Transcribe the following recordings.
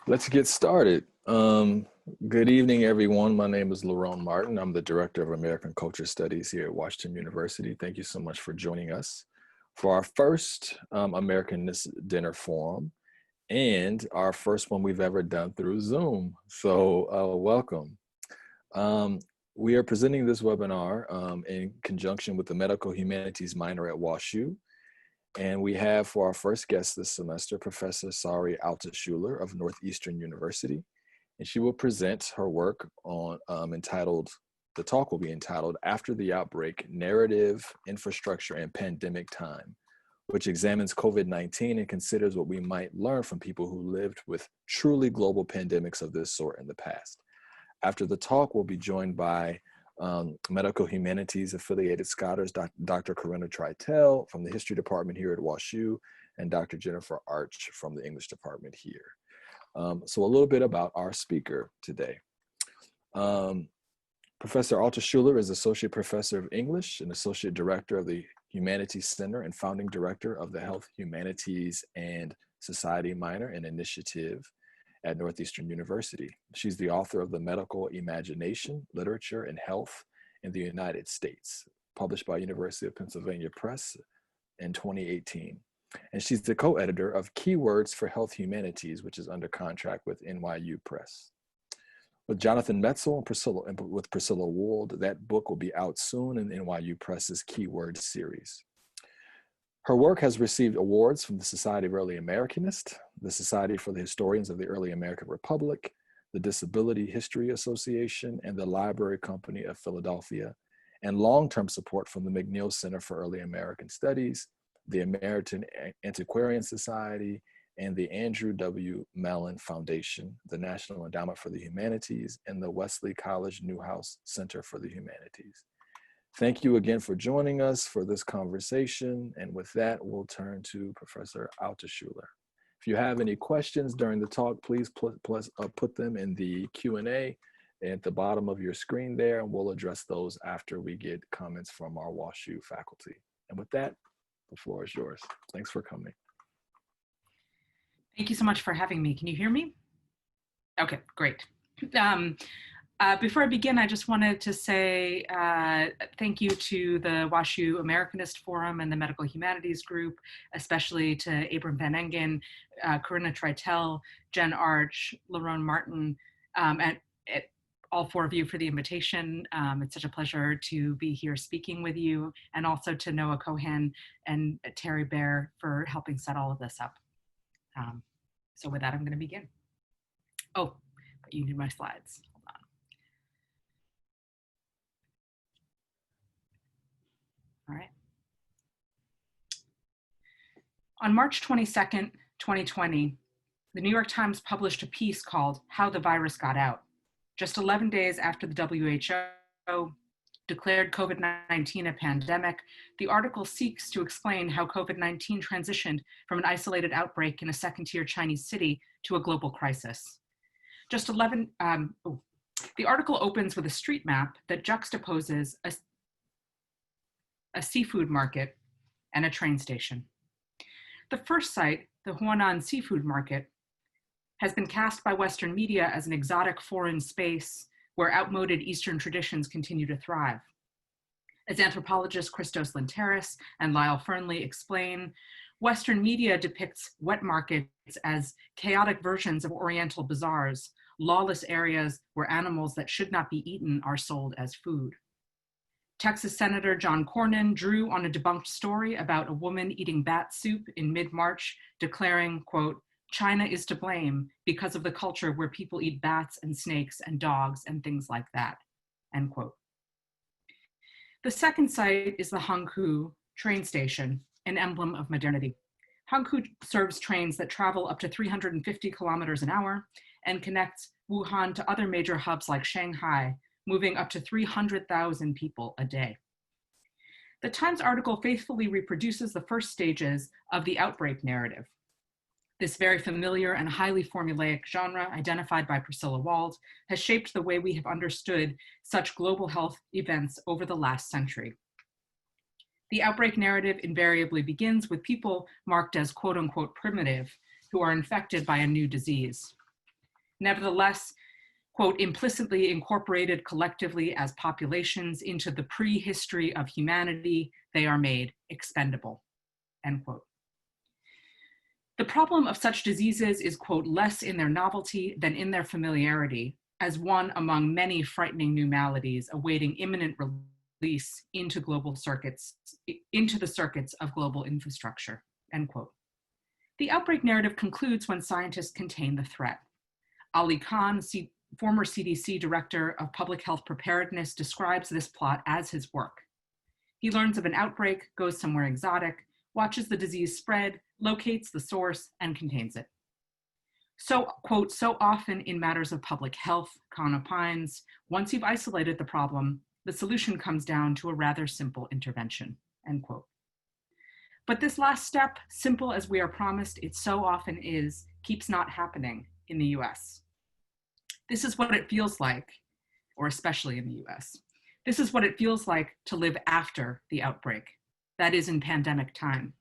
Let's get started. Good evening, everyone. My name is Lerone Martin. I'm the Director of American Culture Studies here at Washington University. Thank you so much for joining us for our first Americanist Dinner Forum and our first one we've ever done through Zoom. So welcome. We are presenting this webinar in conjunction with the Medical Humanities minor at WashU. And we have for our first guest this semester, Professor Sari Altschuler of Northeastern University. And she will present her work on the talk will be entitled After the Outbreak, Narrative, Infrastructure, and Pandemic Time, which examines COVID-19 and considers what we might learn from people who lived with truly global pandemics of this sort in the past. After the talk, we'll be joined by Medical Humanities affiliated scholars, Dr. Corinna Treitel from the History Department here at WashU, and Dr. Jennifer Arch from the English Department here. So a little bit about our speaker today. Professor Altschuler is Associate Professor of English and Associate Director of the Humanities Center and Founding Director of the Health Humanities and Society Minor and Initiative at Northeastern University. She's the author of The Medical Imagination, Literature and Health in the United States, published by University of Pennsylvania Press in 2018. And she's the co-editor of Keywords for Health Humanities, which is under contract with NYU Press. With Jonathan Metzl and with Priscilla Wald, that book will be out soon in NYU Press's Keywords series. Her work has received awards from the Society of Early Americanists, the Society for the Historians of the Early American Republic, the Disability History Association, and the Library Company of Philadelphia, and long-term support from the McNeil Center for Early American Studies, the American Antiquarian Society, and the Andrew W. Mellon Foundation, the National Endowment for the Humanities, and the Wellesley College Newhouse Center for the Humanities. Thank you again for joining us for this conversation. And with that, we'll turn to Professor Altschuler. If you have any questions during the talk, please put them in the Q&A at the bottom of your screen there, and we'll address those after we get comments from our WashU faculty. And with that, the floor is yours. Thanks for coming. Thank you so much for having me. Can you hear me? Okay, great. Before I begin, I just wanted to say thank you to the WashU Americanist Forum and the Medical Humanities Group, especially to Abram Van Engen, Corinna Treitel, Jen Arch, Lerone Martin, and all four of you for the invitation. It's such a pleasure to be here speaking with you, and also to Noah Cohen and Terry Bear for helping set all of this up. So with that, I'm going to begin. Oh, but you need my slides. All right. On March 22nd, 2020, the New York Times published a piece called How the Virus Got Out. Just 11 days after the WHO declared COVID-19 a pandemic, the article seeks to explain how COVID-19 transitioned from an isolated outbreak in a second-tier Chinese city to a global crisis. The article opens with a street map that juxtaposes a seafood market and a train station. The first site, the Huanan Seafood Market, has been cast by Western media as an exotic foreign space where outmoded Eastern traditions continue to thrive. As anthropologists Christos Linteris and Lyle Fernley explain, Western media depicts wet markets as chaotic versions of Oriental bazaars, lawless areas where animals that should not be eaten are sold as food. Texas Senator John Cornyn drew on a debunked story about a woman eating bat soup in mid-March, declaring, quote, China is to blame because of the culture where people eat bats and snakes and dogs and things like that, end quote. The second site is the Hangzhou train station, an emblem of modernity. Hangzhou serves trains that travel up to 350 kilometers an hour and connects Wuhan to other major hubs like Shanghai, moving up to 300,000 people a day. The Times article faithfully reproduces the first stages of the outbreak narrative. This very familiar and highly formulaic genre, identified by Priscilla Wald, has shaped the way we have understood such global health events over the last century. The outbreak narrative invariably begins with people marked as quote unquote primitive who are infected by a new disease. Nevertheless, quote, implicitly incorporated collectively as populations into the prehistory of humanity, they are made expendable, end quote. The problem of such diseases is, quote, less in their novelty than in their familiarity, as one among many frightening new maladies awaiting imminent release into the circuits of global infrastructure, end quote. The outbreak narrative concludes when scientists contain the threat. Ali Khan, former CDC Director of Public Health Preparedness, describes this plot as his work. He learns of an outbreak, goes somewhere exotic, watches the disease spread, locates the source, and contains it. So, quote, so often in matters of public health, Khan opines, once you've isolated the problem, the solution comes down to a rather simple intervention, end quote. But this last step, simple as we are promised it so often is, keeps not happening in the US. This is what it feels like, or especially in the US, this is what it feels like to live after the outbreak, that is in pandemic time.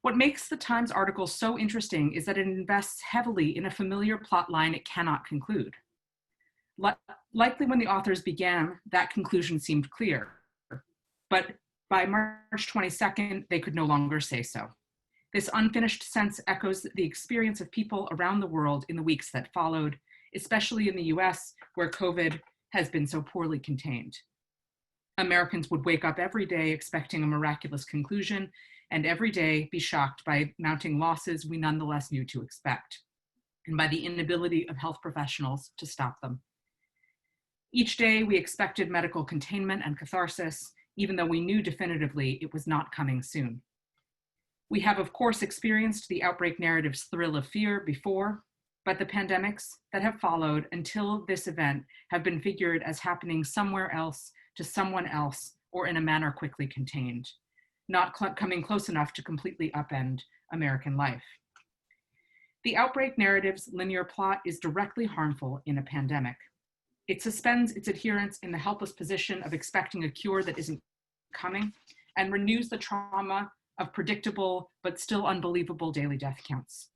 What makes the Times article so interesting is that it invests heavily in a familiar plot line it cannot conclude. Likely when the authors began, that conclusion seemed clear, but by March 22nd, they could no longer say so. This unfinished sense echoes the experience of people around the world in the weeks that followed, especially in the US, where COVID has been so poorly contained. Americans would wake up every day expecting a miraculous conclusion, and every day be shocked by mounting losses we nonetheless knew to expect, and by the inability of health professionals to stop them. Each day we expected medical containment and catharsis, even though we knew definitively it was not coming soon. We have, of course, experienced the outbreak narrative's thrill of fear before, but the pandemics that have followed until this event have been figured as happening somewhere else to someone else or in a manner quickly contained, not coming close enough to completely upend American life. The outbreak narrative's linear plot is directly harmful in a pandemic. It suspends its adherents in the helpless position of expecting a cure that isn't coming and renews the trauma of predictable but still unbelievable daily death counts.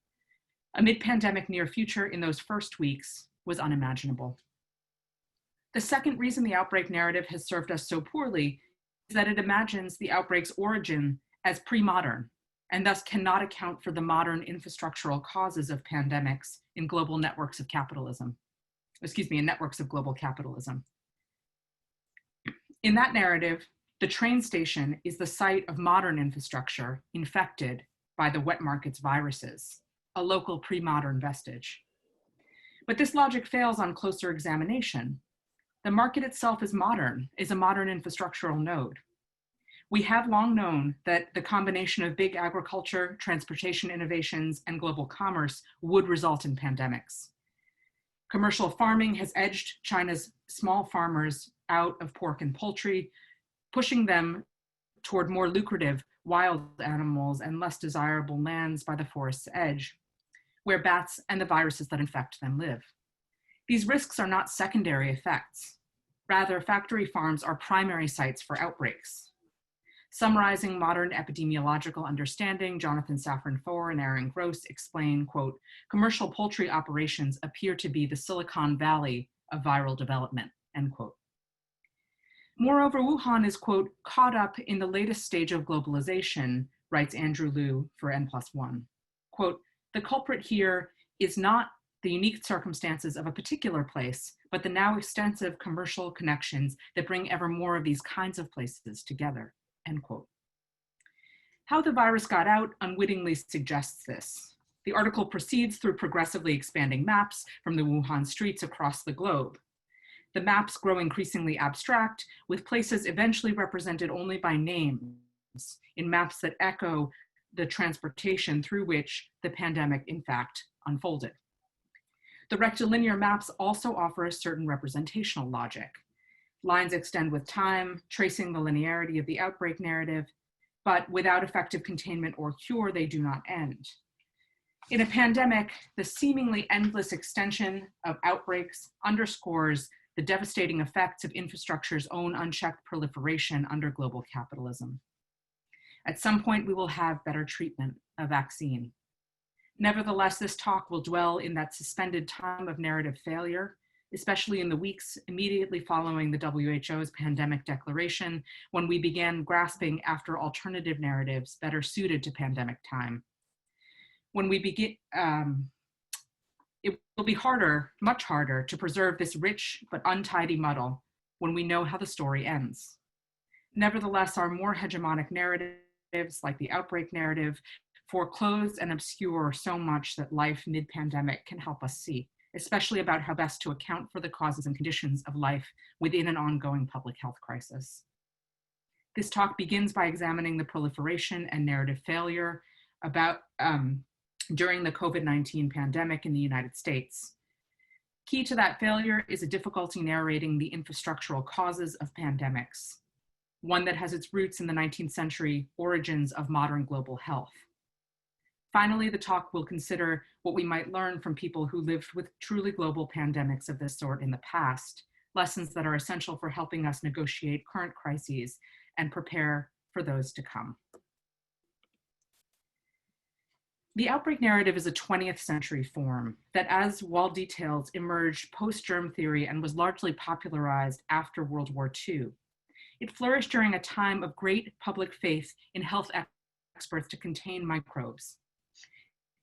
A mid-pandemic near future in those first weeks was unimaginable. The second reason the outbreak narrative has served us so poorly is that it imagines the outbreak's origin as pre-modern and thus cannot account for the modern infrastructural causes of pandemics in global networks of capitalism. In networks of global capitalism. In that narrative, the train station is the site of modern infrastructure infected by the wet market's viruses, a local pre-modern vestige. But this logic fails on closer examination. The market itself is a modern infrastructural node. We have long known that the combination of big agriculture, transportation innovations, and global commerce would result in pandemics. Commercial farming has edged China's small farmers out of pork and poultry, pushing them toward more lucrative wild animals and less desirable lands by the forest's edge, where bats and the viruses that infect them live. These risks are not secondary effects. Rather, factory farms are primary sites for outbreaks. Summarizing modern epidemiological understanding, Jonathan Safran Foer and Aaron Gross explain, quote, commercial poultry operations appear to be the Silicon Valley of viral development, end quote. Moreover, Wuhan is, quote, caught up in the latest stage of globalization, writes Andrew Liu for N+1. Quote, the culprit here is not the unique circumstances of a particular place, but the now extensive commercial connections that bring ever more of these kinds of places together, end quote. How the virus got out unwittingly suggests this. The article proceeds through progressively expanding maps from the Wuhan streets across the globe. The maps grow increasingly abstract, with places eventually represented only by names in maps that echo the transportation through which the pandemic, in fact, unfolded. The rectilinear maps also offer a certain representational logic. Lines extend with time, tracing the linearity of the outbreak narrative, but without effective containment or cure, they do not end. In a pandemic, the seemingly endless extension of outbreaks underscores the devastating effects of infrastructure's own unchecked proliferation under global capitalism. At some point, we will have better treatment, a vaccine. Nevertheless, this talk will dwell in that suspended time of narrative failure, especially in the weeks immediately following the WHO's pandemic declaration, when we began grasping after alternative narratives better suited to pandemic time. When we begin, it will be harder, much harder, to preserve this rich but untidy muddle when we know how the story ends. Nevertheless, our more hegemonic narratives, like the Outbreak narrative, foreclose and obscure so much that life mid-pandemic can help us see, especially about how best to account for the causes and conditions of life within an ongoing public health crisis. This talk begins by examining the proliferation and narrative failure about during the COVID-19 pandemic in the United States. Key to that failure is a difficulty narrating the infrastructural causes of pandemics, one that has its roots in the 19th century origins of modern global health. Finally, the talk will consider what we might learn from people who lived with truly global pandemics of this sort in the past, lessons that are essential for helping us negotiate current crises and prepare for those to come. The Outbreak narrative is a 20th century form that, as Wald details, emerged post-germ theory and was largely popularized after World War II. It flourished during a time of great public faith in health experts to contain microbes.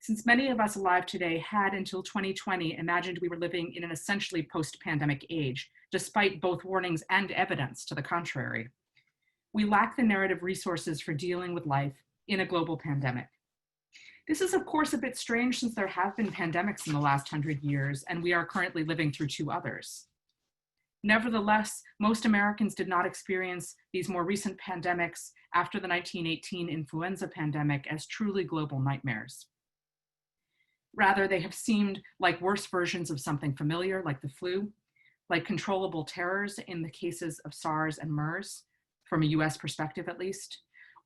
Since many of us alive today had until 2020 imagined we were living in an essentially post-pandemic age, despite both warnings and evidence to the contrary, we lack the narrative resources for dealing with life in a global pandemic. This is, of course, a bit strange since there have been pandemics in the last 100 years, and we are currently living through 2 others. Nevertheless, most Americans did not experience these more recent pandemics after the 1918 influenza pandemic as truly global nightmares. Rather, they have seemed like worse versions of something familiar, like the flu, like controllable terrors in the cases of SARS and MERS, from a US perspective at least,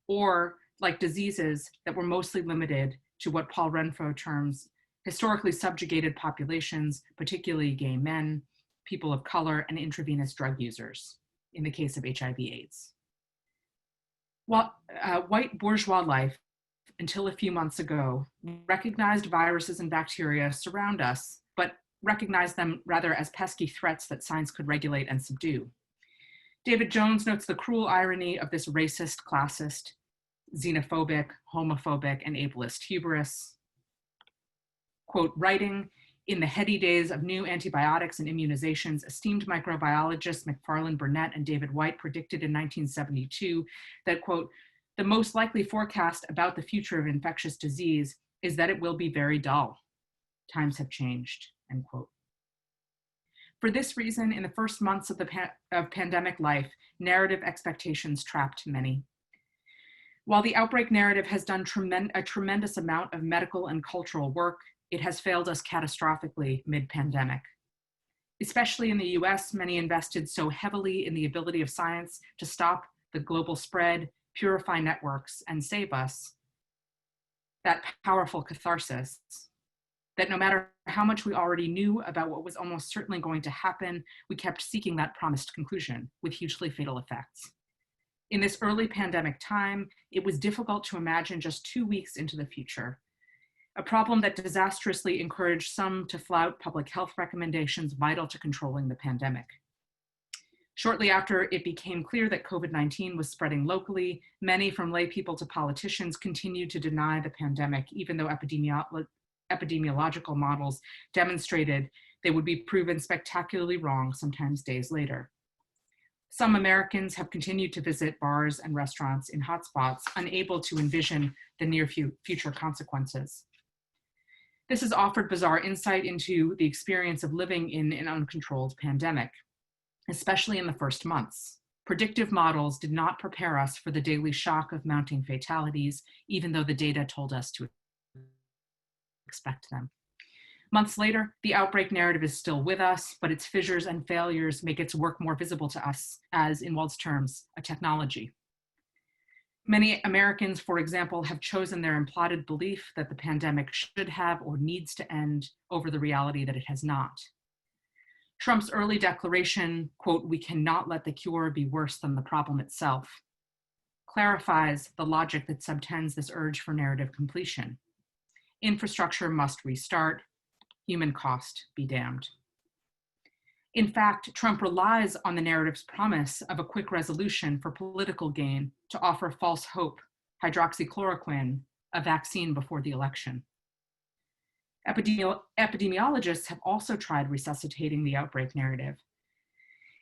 or like diseases that were mostly limited to what Paul Renfro terms historically subjugated populations, particularly gay men, people of color, and intravenous drug users, in the case of HIV/AIDS. White bourgeois life, until a few months ago, recognized viruses and bacteria surround us, but recognized them rather as pesky threats that science could regulate and subdue. David Jones notes the cruel irony of this racist, classist, xenophobic, homophobic, and ableist hubris. Quote, writing, in the heady days of new antibiotics and immunizations, esteemed microbiologists Macfarlane, Burnet, and David White predicted in 1972 that, quote, the most likely forecast about the future of infectious disease is that it will be very dull. Times have changed, end quote. For this reason, in the first months of pandemic life, narrative expectations trapped many. While the Outbreak narrative has done a tremendous amount of medical and cultural work, it has failed us catastrophically mid-pandemic. Especially in the US, many invested so heavily in the ability of science to stop the global spread, purify networks, and save us, that powerful catharsis, that no matter how much we already knew about what was almost certainly going to happen, we kept seeking that promised conclusion with hugely fatal effects. In this early pandemic time, it was difficult to imagine just 2 weeks into the future, a problem that disastrously encouraged some to flout public health recommendations vital to controlling the pandemic. Shortly after it became clear that COVID-19 was spreading locally, many from lay people to politicians continued to deny the pandemic, even though epidemiological models demonstrated they would be proven spectacularly wrong sometimes days later. Some Americans have continued to visit bars and restaurants in hotspots, unable to envision the near future consequences. This has offered bizarre insight into the experience of living in an uncontrolled pandemic, especially in the first months. Predictive models did not prepare us for the daily shock of mounting fatalities, even though the data told us to expect them. Months later, the Outbreak narrative is still with us, but its fissures and failures make its work more visible to us as, in Wald's terms, a technology. Many Americans, for example, have chosen their imploded belief that the pandemic should have or needs to end over the reality that it has not. Trump's early declaration, quote, we cannot let the cure be worse than the problem itself, clarifies the logic that subtends this urge for narrative completion. Infrastructure must restart. Human cost be damned. In fact, Trump relies on the narrative's promise of a quick resolution for political gain to offer false hope, hydroxychloroquine, a vaccine before the election. Epidemiologists have also tried resuscitating the outbreak narrative.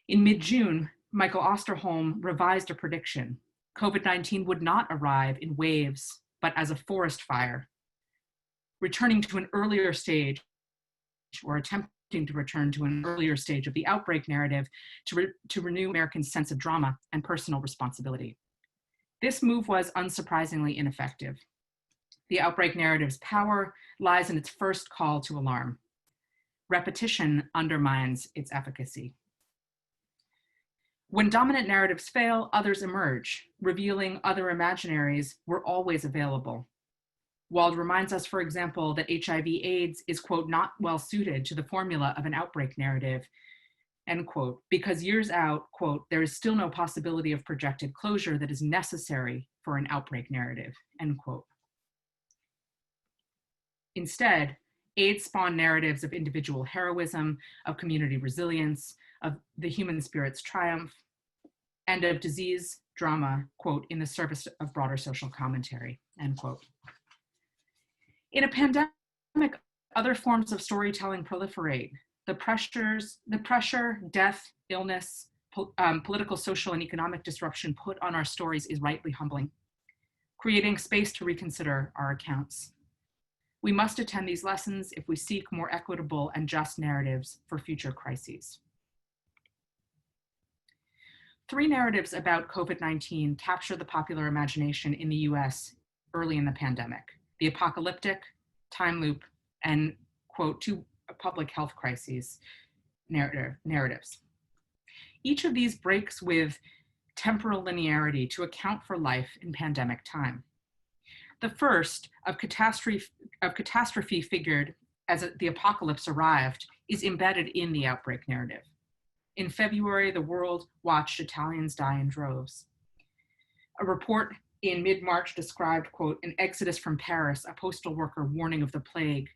In mid-June, Michael Osterholm revised a prediction. COVID-19 would not arrive in waves, but as a forest fire, returning to an earlier stage, or attempting to return to an earlier stage of the outbreak narrative to renew Americans' sense of drama and personal responsibility. This move was unsurprisingly ineffective. The outbreak narrative's power lies in its first call to alarm. Repetition undermines its efficacy. When dominant narratives fail, others emerge. Revealing other imaginaries were always available. Wald reminds us, for example, that HIV/AIDS is, quote, not well suited to the formula of an outbreak narrative, end quote, because years out, quote, there is still no possibility of projected closure that is necessary for an outbreak narrative, end quote. Instead, AIDS spawned narratives of individual heroism, of community resilience, of the human spirit's triumph, and of disease drama, quote, in the service of broader social commentary, end quote. In a pandemic, other forms of storytelling proliferate. The pressure, death, illness, political, social, and economic disruption put on our stories is rightly humbling, creating space to reconsider our accounts. We must attend these lessons if we seek more equitable and just narratives for future crises. 3 narratives about COVID-19 capture the popular imagination in the US early in the pandemic: the apocalyptic, time loop, and, quote, 2 public health crises narratives. Each of these breaks with temporal linearity to account for life in pandemic time. The first, of catastrophe figured as the apocalypse arrived, is embedded in the outbreak narrative. In February, the world watched Italians die in droves. A report in mid-March described, quote, an exodus from Paris, a postal worker warning of the plague,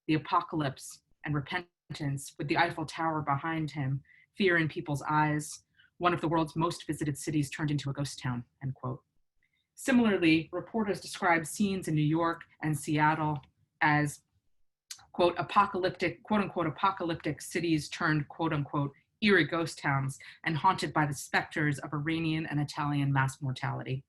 the apocalypse, and repentance, with the Eiffel Tower behind him, fear in people's eyes, one of the world's most visited cities turned into a ghost town, end quote. Similarly, reporters described scenes in New York and Seattle as, quote, apocalyptic, quote unquote, apocalyptic cities turned, quote unquote, eerie ghost towns and haunted by the specters of Iranian and Italian mass mortality.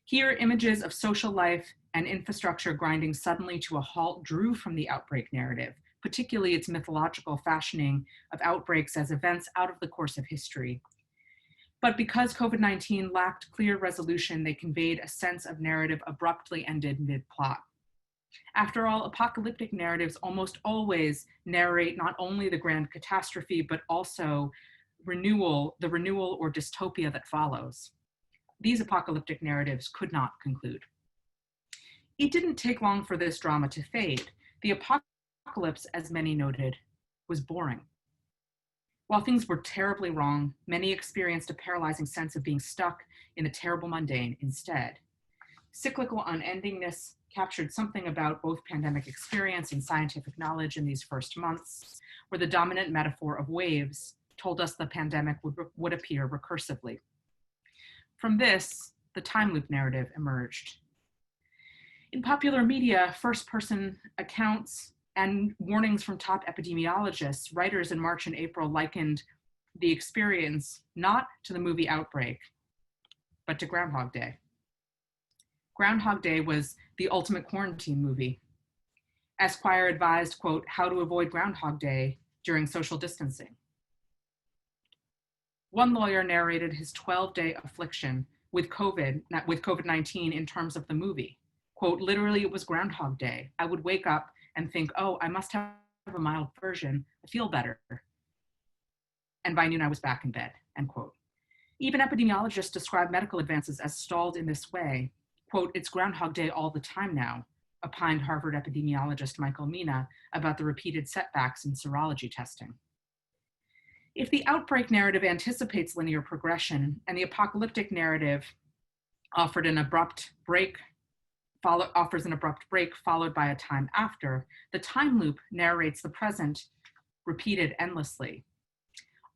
Here, images of social life and infrastructure grinding suddenly to a halt drew from the outbreak narrative, particularly its mythological fashioning of outbreaks as events out of the course of history. But because COVID-19 lacked clear resolution, they conveyed a sense of narrative abruptly ended mid-plot. After all, apocalyptic narratives almost always narrate not only the grand catastrophe, but also the renewal or dystopia that follows. These apocalyptic narratives could not conclude. It didn't take long for this drama to fade. The apocalypse, as many noted, was boring. While things were terribly wrong, many experienced a paralyzing sense of being stuck in the terrible mundane instead. Cyclical unendingness captured something about both pandemic experience and scientific knowledge in these first months, where the dominant metaphor of waves told us the pandemic would appear recursively. From this, the time loop narrative emerged. In popular media, first-person accounts and warnings from top epidemiologists, writers in March and April likened the experience not to the movie Outbreak, but to Groundhog Day. Groundhog Day was the ultimate quarantine movie. Esquire advised, quote, how to avoid Groundhog Day during social distancing. One lawyer narrated his 12-day affliction with COVID-19 in terms of the movie. Quote, literally it was Groundhog Day. I would wake up and think, oh, I must have a mild version, I feel better. And by noon I was back in bed, end quote. Even epidemiologists describe medical advances as stalled in this way. Quote, it's Groundhog Day all the time now, opined Harvard epidemiologist Michael Mina about the repeated setbacks in serology testing. If the outbreak narrative anticipates linear progression and the apocalyptic narrative offered an abrupt break offers an abrupt break followed by a time after, the time loop narrates the present, repeated endlessly.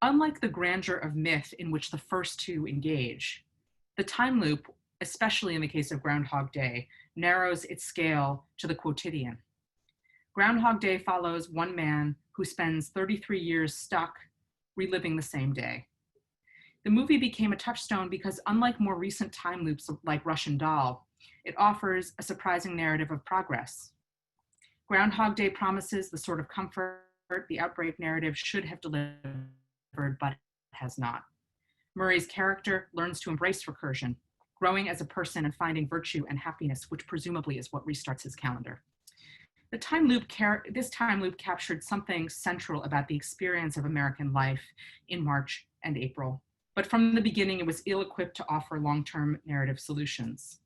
Unlike the grandeur of myth in which the first two engage, the time loop, especially in the case of Groundhog Day, narrows its scale to the quotidian. Groundhog Day follows one man who spends 33 years stuck reliving the same day. The movie became a touchstone because, unlike more recent time loops like Russian Doll, it offers a surprising narrative of progress. Groundhog Day promises the sort of comfort the Outbreak narrative should have delivered, but has not. Murray's character learns to embrace recursion, growing as a person and finding virtue and happiness, which presumably is what restarts his calendar. This time loop captured something central about the experience of American life in March and April, but from the beginning it was ill-equipped to offer long-term narrative solutions.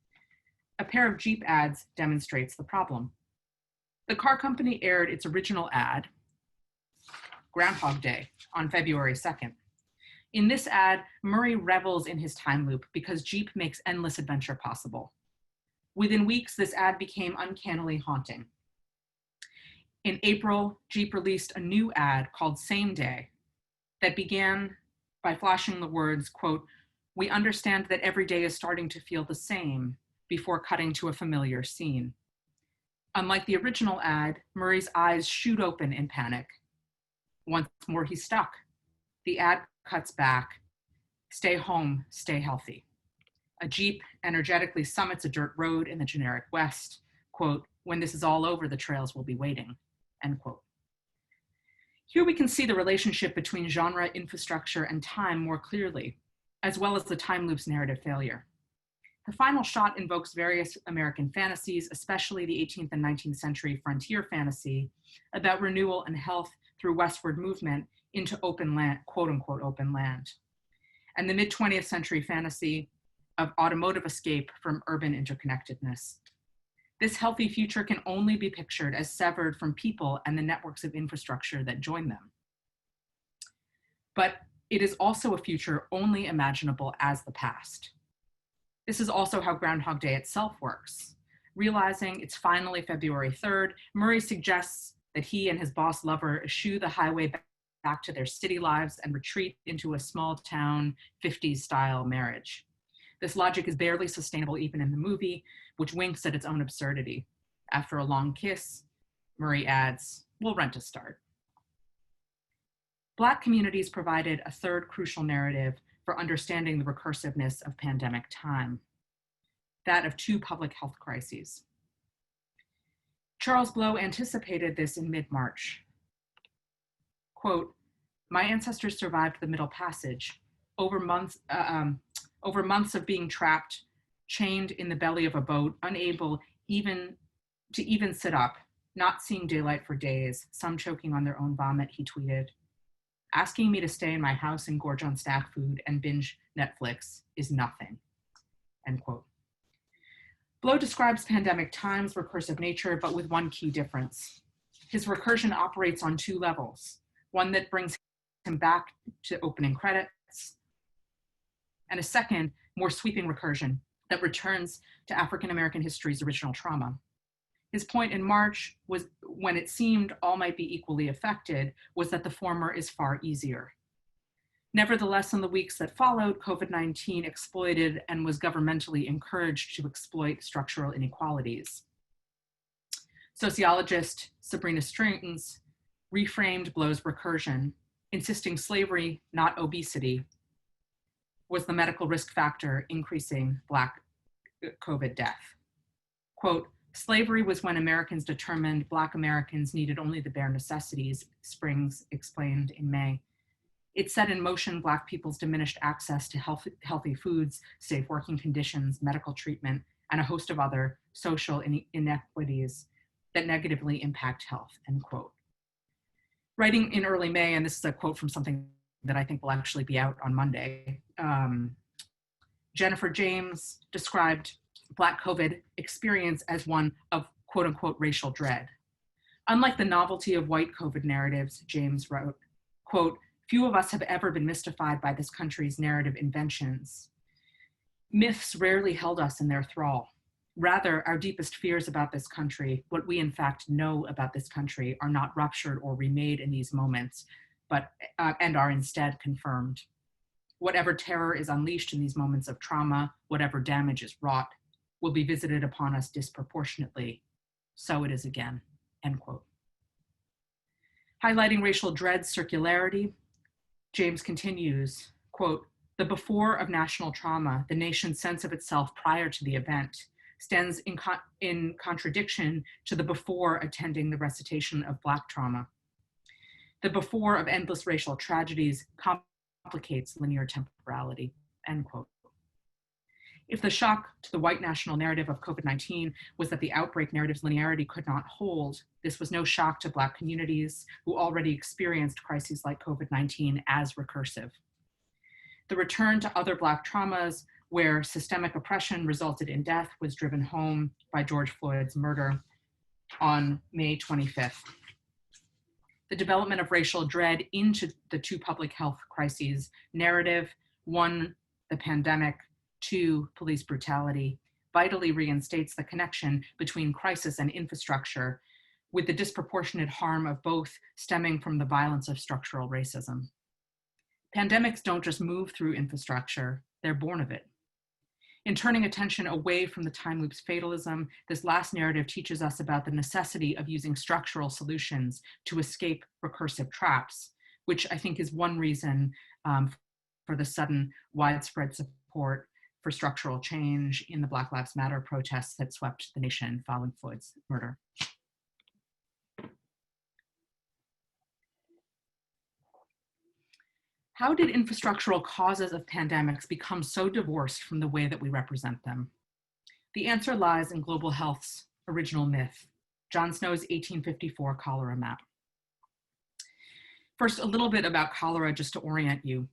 A pair of Jeep ads demonstrates the problem. The car company aired its original ad, Groundhog Day, on February 2nd. In this ad, Murray revels in his time loop because Jeep makes endless adventure possible. Within weeks, this ad became uncannily haunting. In April, Jeep released a new ad called Same Day that began by flashing the words, quote, "We understand that every day is starting to feel the same," before cutting to a familiar scene. Unlike the original ad, Murray's eyes shoot open in panic. Once more, he's stuck. The ad cuts back. "Stay home, stay healthy." A Jeep energetically summits a dirt road in the generic West. Quote, "When this is all over, the trails will be waiting," end quote. Here we can see the relationship between genre, infrastructure, and time more clearly, as well as the time loop's narrative failure. The final shot invokes various American fantasies, especially the 18th and 19th century frontier fantasy about renewal and health through westward movement into open land, quote unquote open land, and the mid-20th century fantasy of automotive escape from urban interconnectedness. This healthy future can only be pictured as severed from people and the networks of infrastructure that join them. But it is also a future only imaginable as the past. This is also how Groundhog Day itself works. Realizing it's finally February 3rd, Murray suggests that he and his boss lover eschew the highway back to their city lives and retreat into a small town 50s style marriage. This logic is barely sustainable even in the movie, which winks at its own absurdity. After a long kiss, Murray adds, "We'll rent a start." Black communities provided a third crucial narrative for understanding the recursiveness of pandemic time, that of two public health crises. Charles Blow anticipated this in mid-March. Quote, "My ancestors survived the Middle Passage, over months of being trapped, chained in the belly of a boat, unable even to sit up, not seeing daylight for days, some choking on their own vomit," he tweeted. "Asking me to stay in my house and gorge on snack food and binge Netflix is nothing," end quote. Blow describes pandemic time's recursive nature, but with one key difference. His recursion operates on two levels, one that brings him back to opening credits, and a second, more sweeping recursion that returns to African American history's original trauma. His point in March was, when it seemed all might be equally affected, was that the former is far easier. Nevertheless, in the weeks that followed, COVID-19 exploited and was governmentally encouraged to exploit structural inequalities. Sociologist Sabrina Strings reframed Blow's recursion, insisting slavery, not obesity, was the medical risk factor increasing Black COVID death. Quote, "Slavery was when Americans determined Black Americans needed only the bare necessities," Springs explained in May. "It set in motion Black people's diminished access to healthy foods, safe working conditions, medical treatment, and a host of other social inequities that negatively impact health," end quote. Writing in early May, and this is a quote from something that I think will actually be out on Monday, Jennifer James described Black COVID experience as one of quote unquote racial dread. Unlike the novelty of white COVID narratives, James wrote, quote, "Few of us have ever been mystified by this country's narrative inventions. Myths rarely held us in their thrall. Rather, our deepest fears about this country, what we in fact know about this country, are not ruptured or remade in these moments, but and are instead confirmed. Whatever terror is unleashed in these moments of trauma, whatever damage is wrought, will be visited upon us disproportionately. So it is again, end quote. Highlighting racial dread's circularity, James continues, quote, "The before of national trauma, the nation's sense of itself prior to the event, stands in contradiction to the before attending the recitation of Black trauma. The before of endless racial tragedies complicates linear temporality," end quote. If the shock to the white national narrative of COVID-19 was that the outbreak narrative's linearity could not hold, this was no shock to Black communities who already experienced crises like COVID-19 as recursive. The return to other Black traumas where systemic oppression resulted in death was driven home by George Floyd's murder on May 25th. The development of racial dread into the two public health crises narrative, one, the pandemic, two, police brutality, vitally reinstates the connection between crisis and infrastructure, with the disproportionate harm of both stemming from the violence of structural racism. Pandemics don't just move through infrastructure, they're born of it. In turning attention away from the time loop's fatalism, this last narrative teaches us about the necessity of using structural solutions to escape recursive traps, which I think is one reason for the sudden widespread support for structural change in the Black Lives Matter protests that swept the nation following Floyd's murder. How did infrastructural causes of pandemics become so divorced from the way that we represent them? The answer lies in global health's original myth, John Snow's 1854 cholera map. First, a little bit about cholera just to orient you.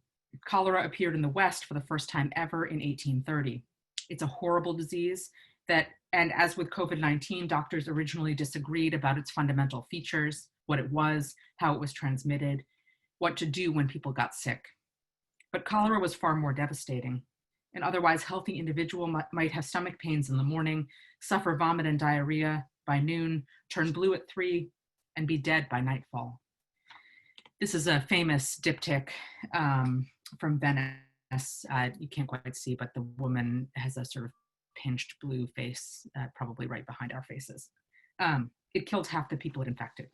Cholera appeared in the West for the first time ever in 1830. It's a horrible disease that, and as with COVID-19, doctors originally disagreed about its fundamental features, what it was, how it was transmitted, what to do when people got sick. But cholera was far more devastating. An otherwise healthy individual might have stomach pains in the morning, suffer vomit and diarrhea by noon, turn blue at 3, and be dead by nightfall. This is a famous diptych from Venice. You can't quite see, but the woman has a sort of pinched blue face, probably right behind our faces. It killed half the people it infected.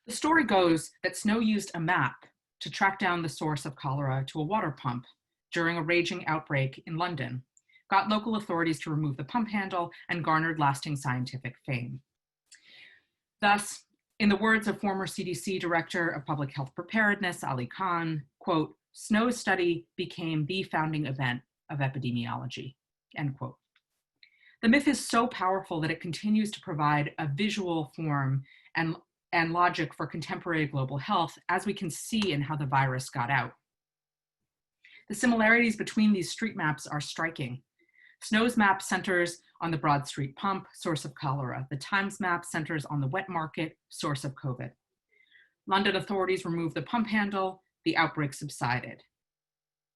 The story goes that Snow used a map to track down the source of cholera to a water pump during a raging outbreak in London, got local authorities to remove the pump handle, and garnered lasting scientific fame. Thus, in the words of former CDC Director of Public Health Preparedness, Ali Khan, quote, "Snow's study became the founding event of epidemiology," end quote. The myth is so powerful that it continues to provide a visual form and logic for contemporary global health, as we can see in how the virus got out. The similarities between these street maps are striking. Snow's map centers on the Broad Street pump, source of cholera. The Times map centers on the wet market, source of COVID. London authorities removed the pump handle, the outbreak subsided.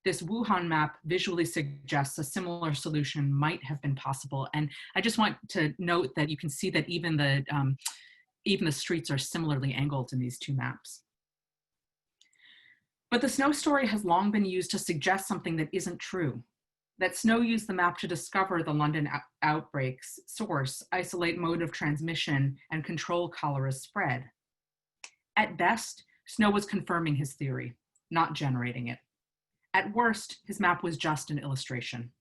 This Wuhan map visually suggests a similar solution might have been possible. And I just want to note that you can see that even the streets are similarly angled in these two maps. But the Snow story has long been used to suggest something that isn't true, that Snow used the map to discover the London outbreak's source, isolate mode of transmission, and control cholera's spread. At best, Snow was confirming his theory, not generating it. At worst, his map was just an illustration.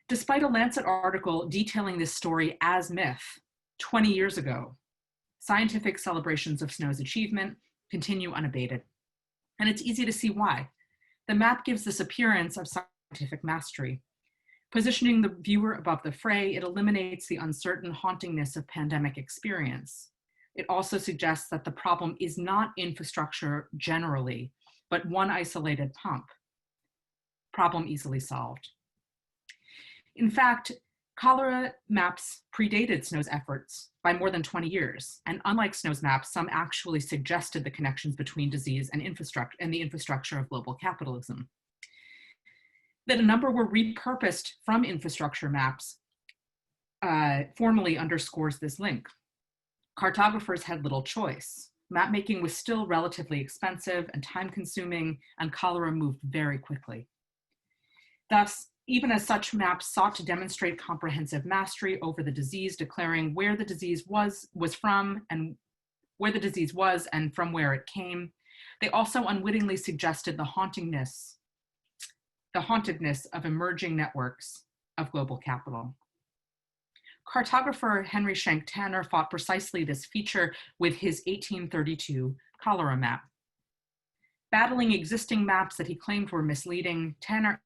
Despite a Lancet article detailing this story as myth 20 years ago, scientific celebrations of Snow's achievement continue unabated. And it's easy to see why. The map gives this appearance of scientific mastery. Positioning the viewer above the fray, it eliminates the uncertain hauntingness of pandemic experience. It also suggests that the problem is not infrastructure generally, but one isolated pump. Problem easily solved. In fact, cholera maps predated Snow's efforts by more than 20 years. And unlike Snow's maps, some actually suggested the connections between disease and the infrastructure of global capitalism. That a number were repurposed from infrastructure maps formally underscores this link. Cartographers had little choice. Mapmaking was still relatively expensive and time-consuming, and cholera moved very quickly. Thus, even as such maps sought to demonstrate comprehensive mastery over the disease, declaring where the disease was from and where the disease was and from where it came, they also unwittingly suggested the hauntedness of emerging networks of global capital. Cartographer Henry Schenck Tanner fought precisely this feature with his 1832 cholera map. Battling existing maps that he claimed were misleading, Tanner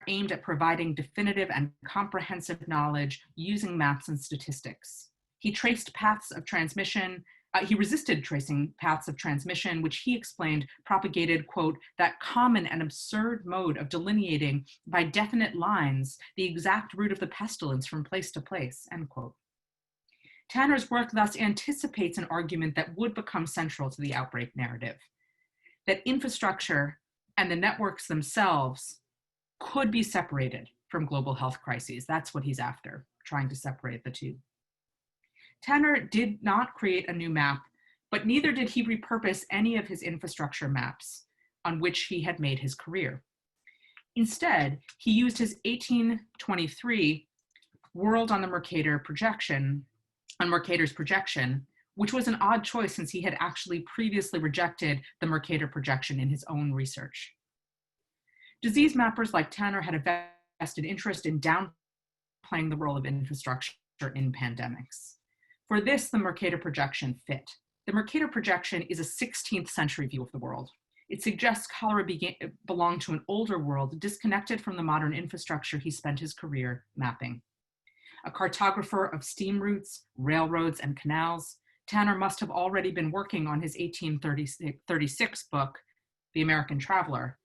aimed at providing definitive and comprehensive knowledge using maps and statistics. He traced paths of transmission. He resisted tracing paths of transmission, which he explained propagated, quote, that common and absurd mode of delineating by definite lines the exact route of the pestilence from place to place, end quote. Tanner's work thus anticipates an argument that would become central to the outbreak narrative, that infrastructure and the networks themselves could be separated from global health crises. That's what he's after, trying to separate the two. Tanner did not create a new map, but neither did he repurpose any of his infrastructure maps on which he had made his career. Instead, he used his 1823 World on the Mercator's projection, which was an odd choice since he had actually previously rejected the Mercator projection in his own research. Disease mappers like Tanner had a vested interest in downplaying the role of infrastructure in pandemics. For this, the Mercator projection fit. The Mercator projection is a 16th century view of the world. It suggests cholera belonged to an older world, disconnected from the modern infrastructure he spent his career mapping. A cartographer of steam routes, railroads, and canals, Tanner must have already been working on his 1836 book, The American Traveler,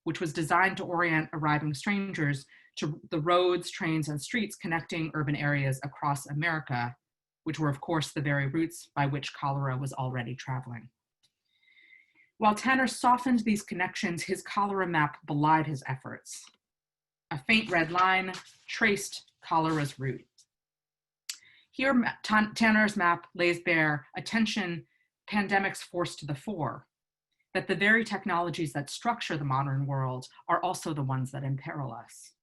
which was designed to orient arriving strangers to the roads, trains, and streets connecting urban areas across America, which were, of course, the very routes by which cholera was already traveling. While Tanner softened these connections, his cholera map belied his efforts. A faint red line traced cholera's route. Here, Tanner's map lays bare a tension pandemics forced to the fore, that the very technologies that structure the modern world are also the ones that imperil us.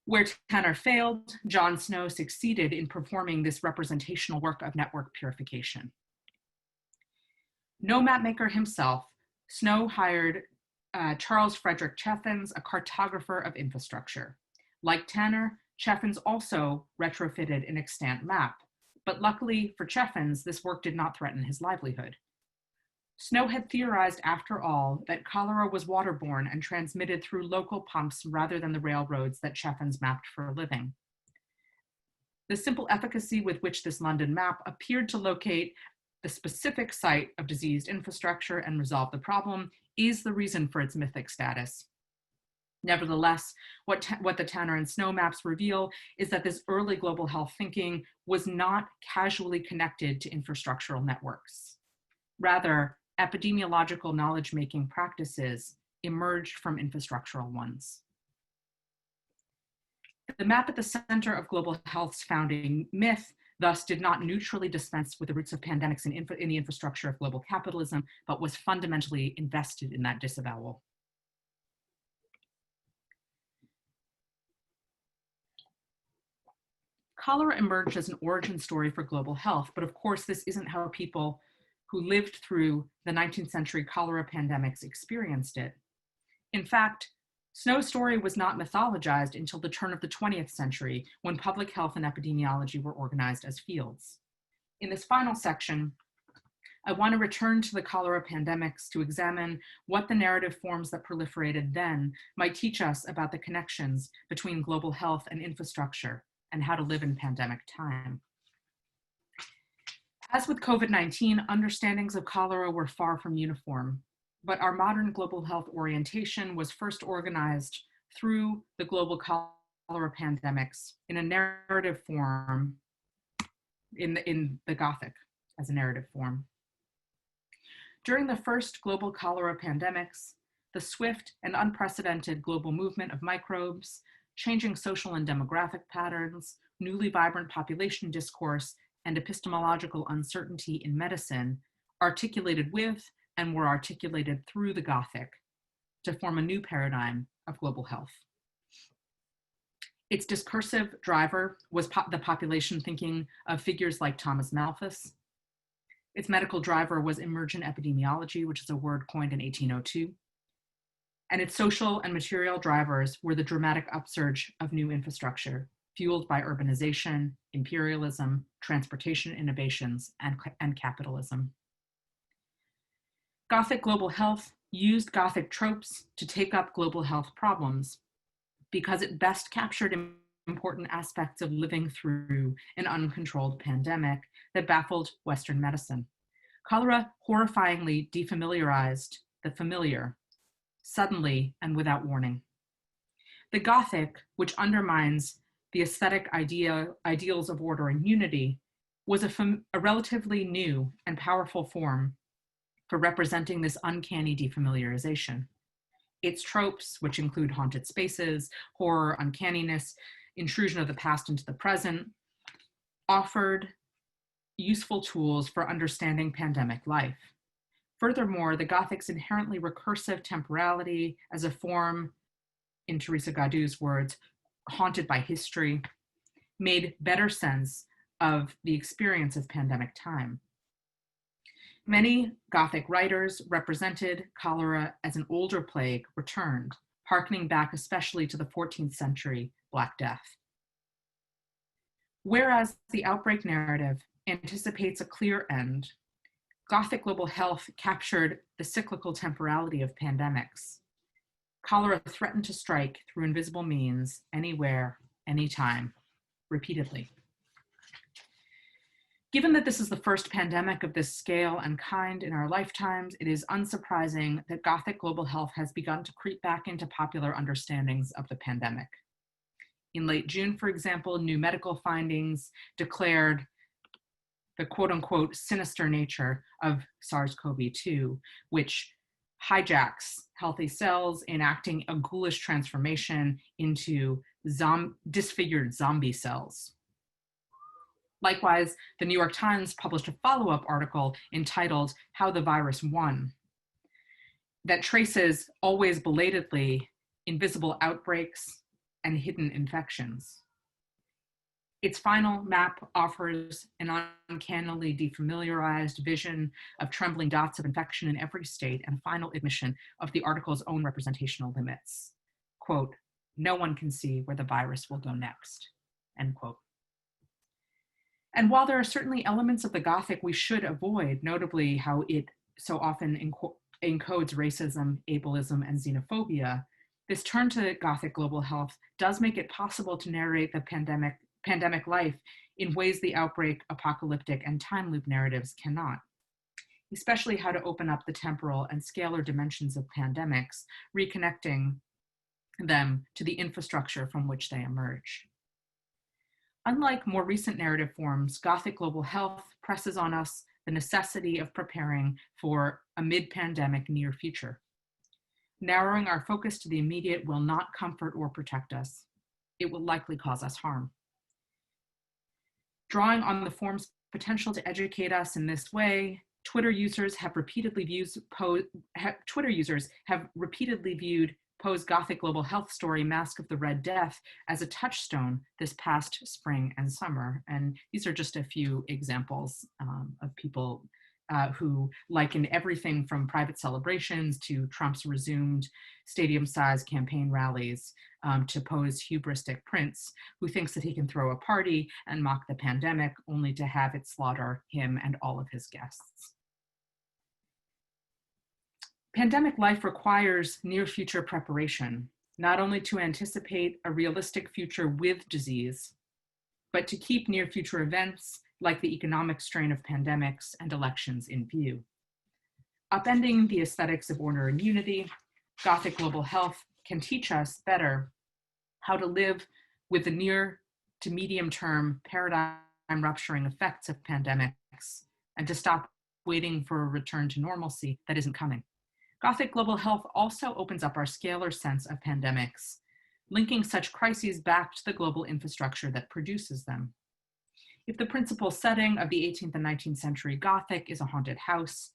Where Tanner failed, John Snow succeeded in performing this representational work of network purification. No mapmaker himself, Snow hired Charles Frederick Cheffins, a cartographer of infrastructure. Like Tanner, Cheffins also retrofitted an extant map, but luckily for Cheffins, this work did not threaten his livelihood. Snow had theorized, after all, that cholera was waterborne and transmitted through local pumps rather than the railroads that Cheffins mapped for a living. The simple efficacy with which this London map appeared to locate the specific site of diseased infrastructure and resolve the problem is the reason for its mythic status. Nevertheless, what the Tanner and Snow maps reveal is that this early global health thinking was not casually connected to infrastructural networks. Rather, epidemiological knowledge-making practices emerged from infrastructural ones. The map at the center of global health's founding myth thus did not neutrally dispense with the roots of pandemics in the infrastructure of global capitalism, but was fundamentally invested in that disavowal. Cholera emerged as an origin story for global health, but of course this isn't how people who lived through the 19th century cholera pandemics experienced it. In fact, Snow's story was not mythologized until the turn of the 20th century, when public health and epidemiology were organized as fields. In this final section, I want to return to the cholera pandemics to examine what the narrative forms that proliferated then might teach us about the connections between global health and infrastructure and how to live in pandemic time. As with COVID-19, understandings of cholera were far from uniform, but our modern global health orientation was first organized through the global cholera pandemics in a narrative form, in the Gothic as a narrative form. During the first global cholera pandemics, the swift and unprecedented global movement of microbes, changing social and demographic patterns, newly vibrant population discourse, and epistemological uncertainty in medicine articulated with and were articulated through the Gothic to form a new paradigm of global health. Its discursive driver was the population thinking of figures like Thomas Malthus. Its medical driver was emergent epidemiology, which is a word coined in 1802. And its social and material drivers were the dramatic upsurge of new infrastructure, fueled by urbanization, imperialism, transportation innovations, and capitalism. Gothic global health used Gothic tropes to take up global health problems because it best captured important aspects of living through an uncontrolled pandemic that baffled Western medicine. Cholera horrifyingly defamiliarized the familiar, suddenly and without warning. The Gothic, which undermines the aesthetic ideals of order and unity, was a relatively new and powerful form for representing this uncanny defamiliarization. Its tropes, which include haunted spaces, horror, uncanniness, intrusion of the past into the present, offered useful tools for understanding pandemic life. Furthermore, the Gothic's inherently recursive temporality as a form, in Teresa Gadou's words, haunted by history, made better sense of the experience of pandemic time. Many Gothic writers represented cholera as an older plague returned, hearkening back especially to the 14th century Black Death. Whereas the outbreak narrative anticipates a clear end, Gothic global health captured the cyclical temporality of pandemics. Cholera threatened to strike through invisible means, anywhere, anytime, repeatedly. Given that this is the first pandemic of this scale and kind in our lifetimes, it is unsurprising that Gothic global health has begun to creep back into popular understandings of the pandemic. In late June, for example, new medical findings declared the quote-unquote sinister nature of SARS-CoV-2, which hijacks healthy cells, enacting a ghoulish transformation into disfigured zombie cells. Likewise, the New York Times published a follow-up article entitled "How the Virus Won" that traces, always belatedly, invisible outbreaks and hidden infections. Its final map offers an uncannily defamiliarized vision of trembling dots of infection in every state and final admission of the article's own representational limits. Quote, "No one can see where the virus will go next," end quote. And while there are certainly elements of the Gothic we should avoid, notably how it so often encodes racism, ableism, and xenophobia, this turn to Gothic global health does make it possible to narrate the pandemic life in ways the Outbreak, Apocalyptic, and time loop narratives cannot, especially how to open up the temporal and scalar dimensions of pandemics, reconnecting them to the infrastructure from which they emerge. Unlike more recent narrative forms, Gothic global health presses on us the necessity of preparing for a mid-pandemic near future. Narrowing our focus to the immediate will not comfort or protect us. It will likely cause us harm. Drawing on the form's potential to educate us in this way, Twitter users have repeatedly viewed Poe's Gothic global health story, Mask of the Red Death, as a touchstone this past spring and summer. And these are just a few examples of people who likened everything from private celebrations to Trump's resumed stadium-sized campaign rallies to Poe's hubristic prince, who thinks that he can throw a party and mock the pandemic only to have it slaughter him and all of his guests. Pandemic life requires near future preparation, not only to anticipate a realistic future with disease, but to keep near future events like the economic strain of pandemics and elections in view. Upending the aesthetics of order and unity, Gothic global health can teach us better how to live with the near to medium term paradigm rupturing effects of pandemics and to stop waiting for a return to normalcy that isn't coming. Gothic global health also opens up our scalar sense of pandemics, linking such crises back to the global infrastructure that produces them. If the principal setting of the 18th and 19th century Gothic is a haunted house,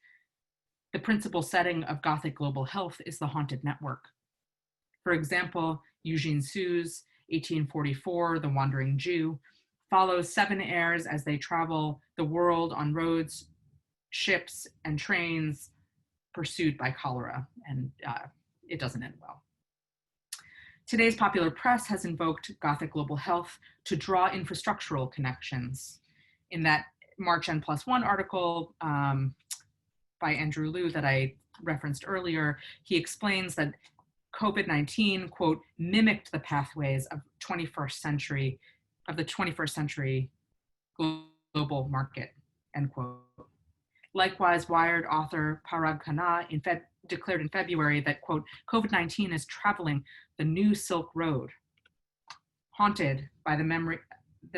the principal setting of Gothic global health is the haunted network. For example, Eugene Sue's 1844, The Wandering Jew, follows 7 heirs as they travel the world on roads, ships, and trains pursued by cholera, and it doesn't end well. Today's popular press has invoked Gothic global health to draw infrastructural connections. In that March N+1 article by Andrew Liu that I referenced earlier, he explains that COVID-19, quote, mimicked the pathways of the 21st century global market, end quote. Likewise, Wired author Parag Khanna declared in February that, quote, COVID-19 is traveling the new Silk Road, haunted by the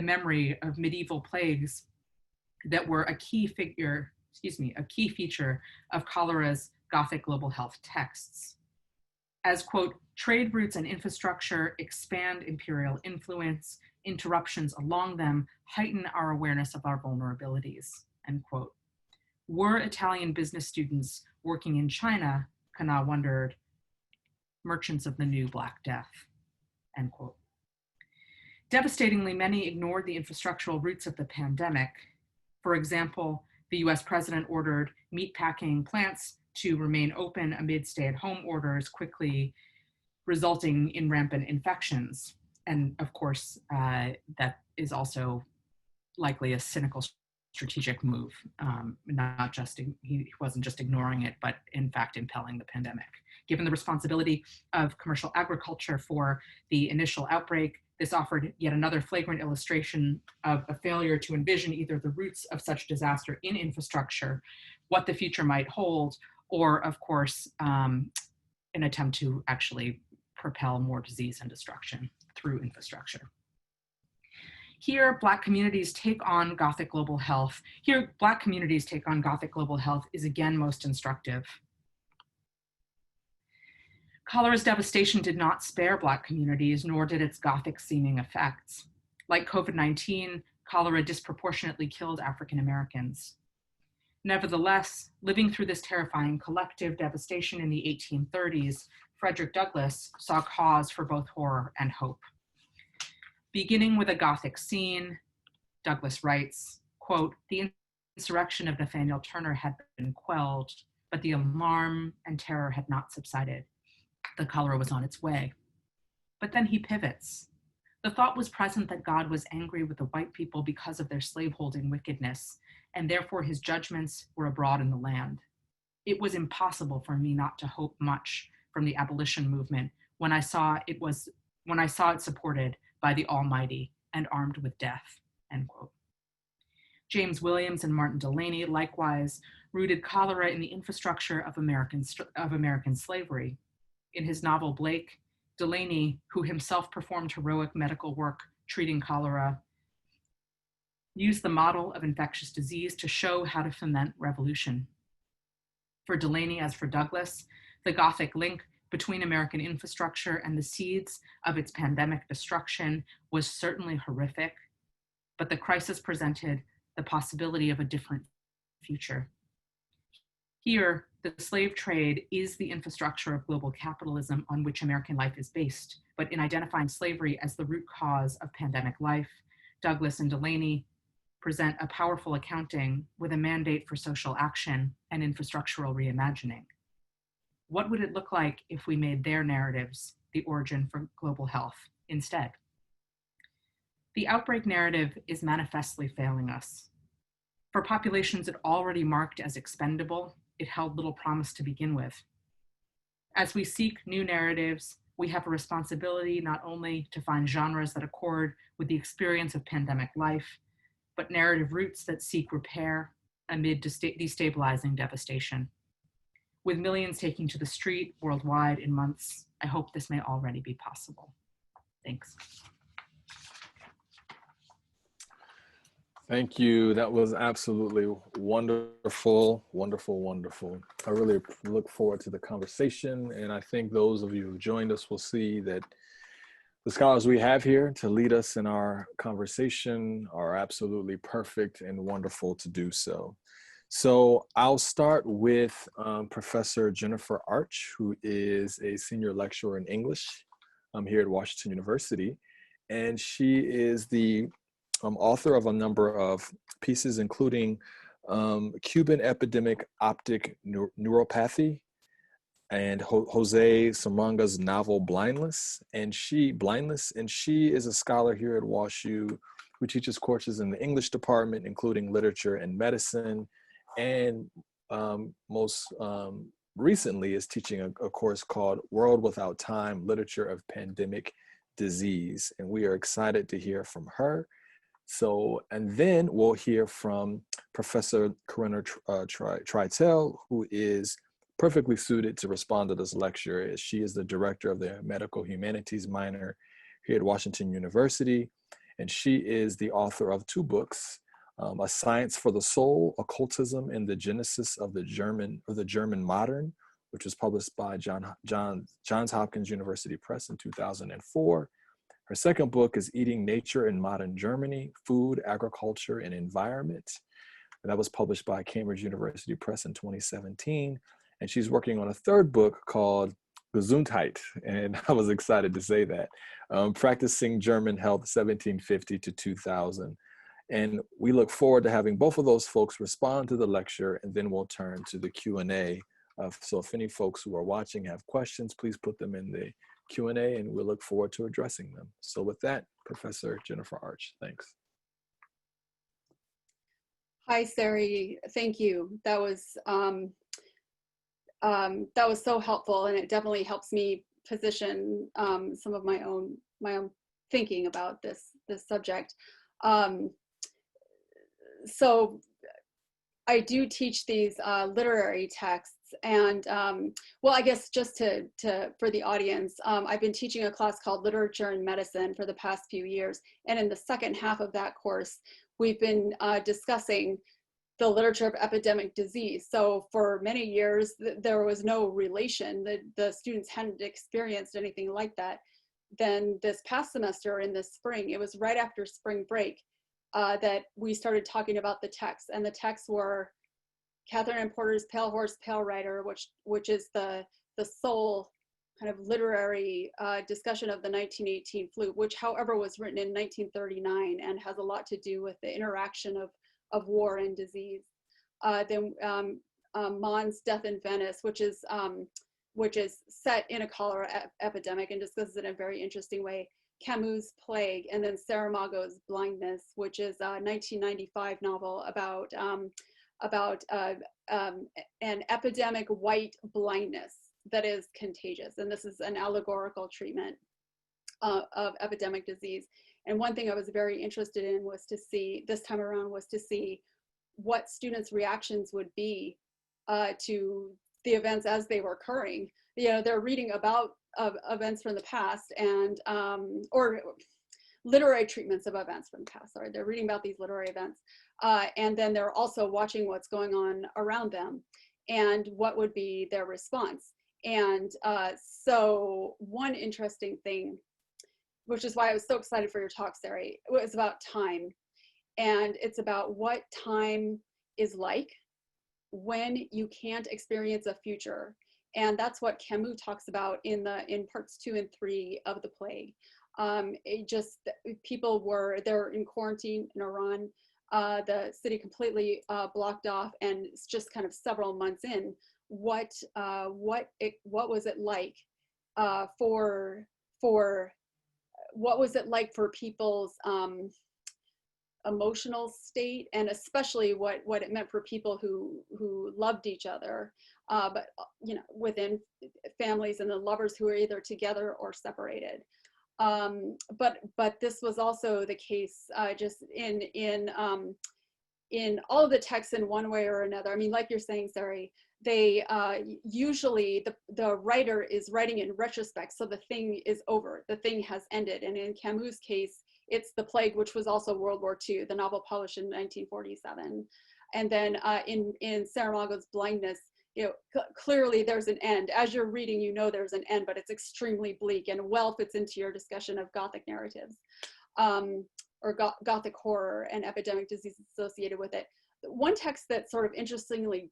memory of medieval plagues that were a key feature of cholera's Gothic global health texts. As, quote, trade routes and infrastructure expand imperial influence, interruptions along them heighten our awareness of our vulnerabilities, end quote. Were Italian business students working in China, Khanna wondered, merchants of the new Black Death, end quote. Devastatingly, many ignored the infrastructural roots of the pandemic. For example, the US president ordered meatpacking plants to remain open amid stay-at-home orders, quickly resulting in rampant infections. And of course, that is also likely a cynical strategic move. He wasn't just ignoring it, but in fact impelling the pandemic. Given the responsibility of commercial agriculture for the initial outbreak, this offered yet another flagrant illustration of a failure to envision either the roots of such disaster in infrastructure, what the future might hold, or of course, an attempt to actually propel more disease and destruction through infrastructure. Here, Black communities take on Gothic global health. Is again most instructive. Cholera's devastation did not spare Black communities, nor did its Gothic seeming effects. Like COVID-19, cholera disproportionately killed African Americans. Nevertheless, living through this terrifying collective devastation in the 1830s, Frederick Douglass saw cause for both horror and hope. Beginning with a Gothic scene, Douglass writes, quote, the insurrection of Nathaniel Turner had been quelled, but the alarm and terror had not subsided. The cholera was on its way. But then he pivots. The thought was present that God was angry with the white people because of their slaveholding wickedness, and therefore his judgments were abroad in the land. It was impossible for me not to hope much from the abolition movement when I saw it supported by the Almighty and armed with death, end quote. James Williams and Martin Delany likewise rooted cholera in the infrastructure of American slavery. In his novel Blake, Delany, who himself performed heroic medical work treating cholera, used the model of infectious disease to show how to foment revolution. For Delany, as for Douglass, the Gothic link between American infrastructure and the seeds of its pandemic destruction was certainly horrific, but the crisis presented the possibility of a different future. Here, the slave trade is the infrastructure of global capitalism on which American life is based, but in identifying slavery as the root cause of pandemic life, Douglass and Delany present a powerful accounting with a mandate for social action and infrastructural reimagining. What would it look like if we made their narratives the origin for global health instead? The outbreak narrative is manifestly failing us. For populations it already marked as expendable, it held little promise to begin with. As we seek new narratives, we have a responsibility not only to find genres that accord with the experience of pandemic life, but narrative roots that seek repair amid destabilizing devastation. With millions taking to the street worldwide in months, I hope this may already be possible. Thanks. Thank you. That was absolutely wonderful, wonderful, wonderful. I really look forward to the conversation, and I think those of you who joined us will see that the scholars we have here to lead us in our conversation are absolutely perfect and wonderful to do so. So I'll start with Professor Jennifer Arch, who is a senior lecturer in English here at Washington University. And she is the author of a number of pieces, including Cuban Epidemic Optic Neuropathy, and Jose Samanga's novel Blindness, and she is a scholar here at WashU who teaches courses in the English department, including literature and medicine, and most recently is teaching a course called World Without Time, Literature of Pandemic Disease, and we are excited to hear from her. So, and then we'll hear from Professor Corinna Treitel, who is perfectly suited to respond to this lecture, as she is the director of the Medical Humanities minor here at Washington University. And she is the author of two books, A Science for the Soul, Occultism and the Genesis of the German Modern, which was published by Johns Hopkins University Press in 2004. Her second book is Eating Nature in Modern Germany, Food, Agriculture, and Environment. And that was published by Cambridge University Press in 2017. And she's working on a third book called Gesundheit, and I was excited to say that, Practicing German Health 1750 to 2000. And we look forward to having both of those folks respond to the lecture, and then we'll turn to the Q&A. So if any folks who are watching have questions, please put them in the Q&A, and we'll look forward to addressing them. So with that, Professor Jennifer Arch, thanks. Hi, Sari. Thank you. That was so helpful, and it definitely helps me position some of my own thinking about this subject. So I do teach these literary texts, and well, I guess just for the audience, I've been teaching a class called Literature and Medicine for the past few years, and in the second half of that course, we've been discussing the literature of epidemic disease. So for many years, there was no relation. The students hadn't experienced anything like that. Then this past semester in the spring, it was right after spring break, that we started talking about the texts. And the texts were Catherine M. Porter's Pale Horse, Pale Rider, which is the sole kind of literary discussion of the 1918 flu, which however was written in 1939 and has a lot to do with the interaction of war and disease. Then Mann's Death in Venice, which is set in a cholera epidemic and discusses it in a very interesting way. Camus' Plague, and then Saramago's Blindness, which is a 1995 novel about an epidemic white blindness that is contagious. And this is an allegorical treatment of epidemic disease. And one thing I was very interested in was to see, this time around, was to see what students' reactions would be to the events as they were occurring. You know, they're reading about events from the past and, or literary treatments of events from the past, sorry, they're reading about these literary events. And then they're also watching what's going on around them and what would be their response. And so one interesting thing, which is why I was so excited for your talk, Sari, it was about time. And it's about what time is like when you can't experience a future. And that's what Camus talks about in parts 2 and 3 of The Plague. They're in quarantine in Iran, the city completely blocked off, and it's just kind of several months in. What was it like what was it like for people's emotional state, and especially what it meant for people who loved each other, but you know, within families, and the lovers who were either together or separated. But this was also the case just in all of the texts in one way or another. I mean, like you're saying, Sari, they usually the writer is writing in retrospect, so the thing is over, the thing has ended. And in Camus' case, It's the plague, which was also World War II, the novel published in 1947. And then in Saramago's blindness, clearly there's an end. As you're reading, there's an end, but it's extremely bleak and well fits into your discussion of Gothic narratives, or Gothic horror and epidemic diseases associated with it. One text that sort of interestingly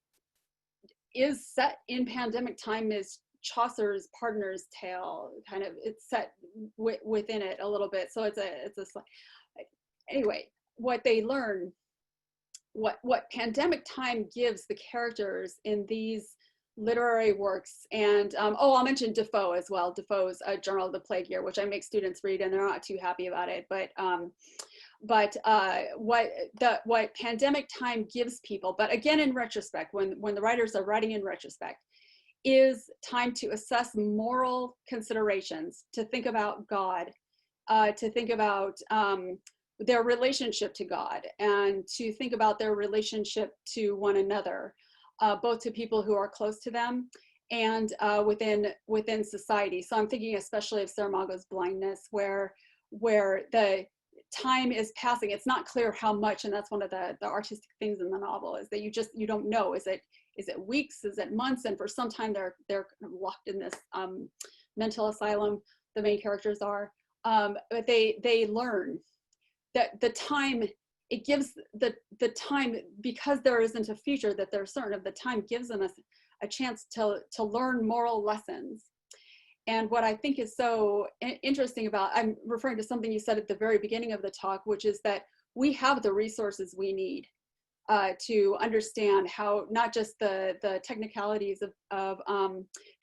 is set in pandemic time is Chaucer's Pardoner's Tale. Kind of, it's set within it a little bit. So anyway, what they learn, what pandemic time gives the characters in these literary works, and I'll mention Defoe as well. Defoe's Journal of the Plague Year, which I make students read, and they're not too happy about it. But what pandemic time gives people, but again in retrospect, when the writers are writing in retrospect, is time to assess moral considerations, to think about God, to think about their relationship to God, and to think about their relationship to one another, both to people who are close to them and within society. So I'm thinking especially of Saramago's blindness, where the time is passing. It's not clear how much, and that's one of the artistic things in the novel, is that you don't know. Is it weeks? Is it months? And for some time they're locked in this mental asylum. The main characters are, but they learn that the time, it gives the time, because there isn't a future that they're certain of, the time gives them a chance to learn moral lessons. And what I think is so interesting about, I'm referring to something you said at the very beginning of the talk, which is that we have the resources we need to understand how, not just the technicalities of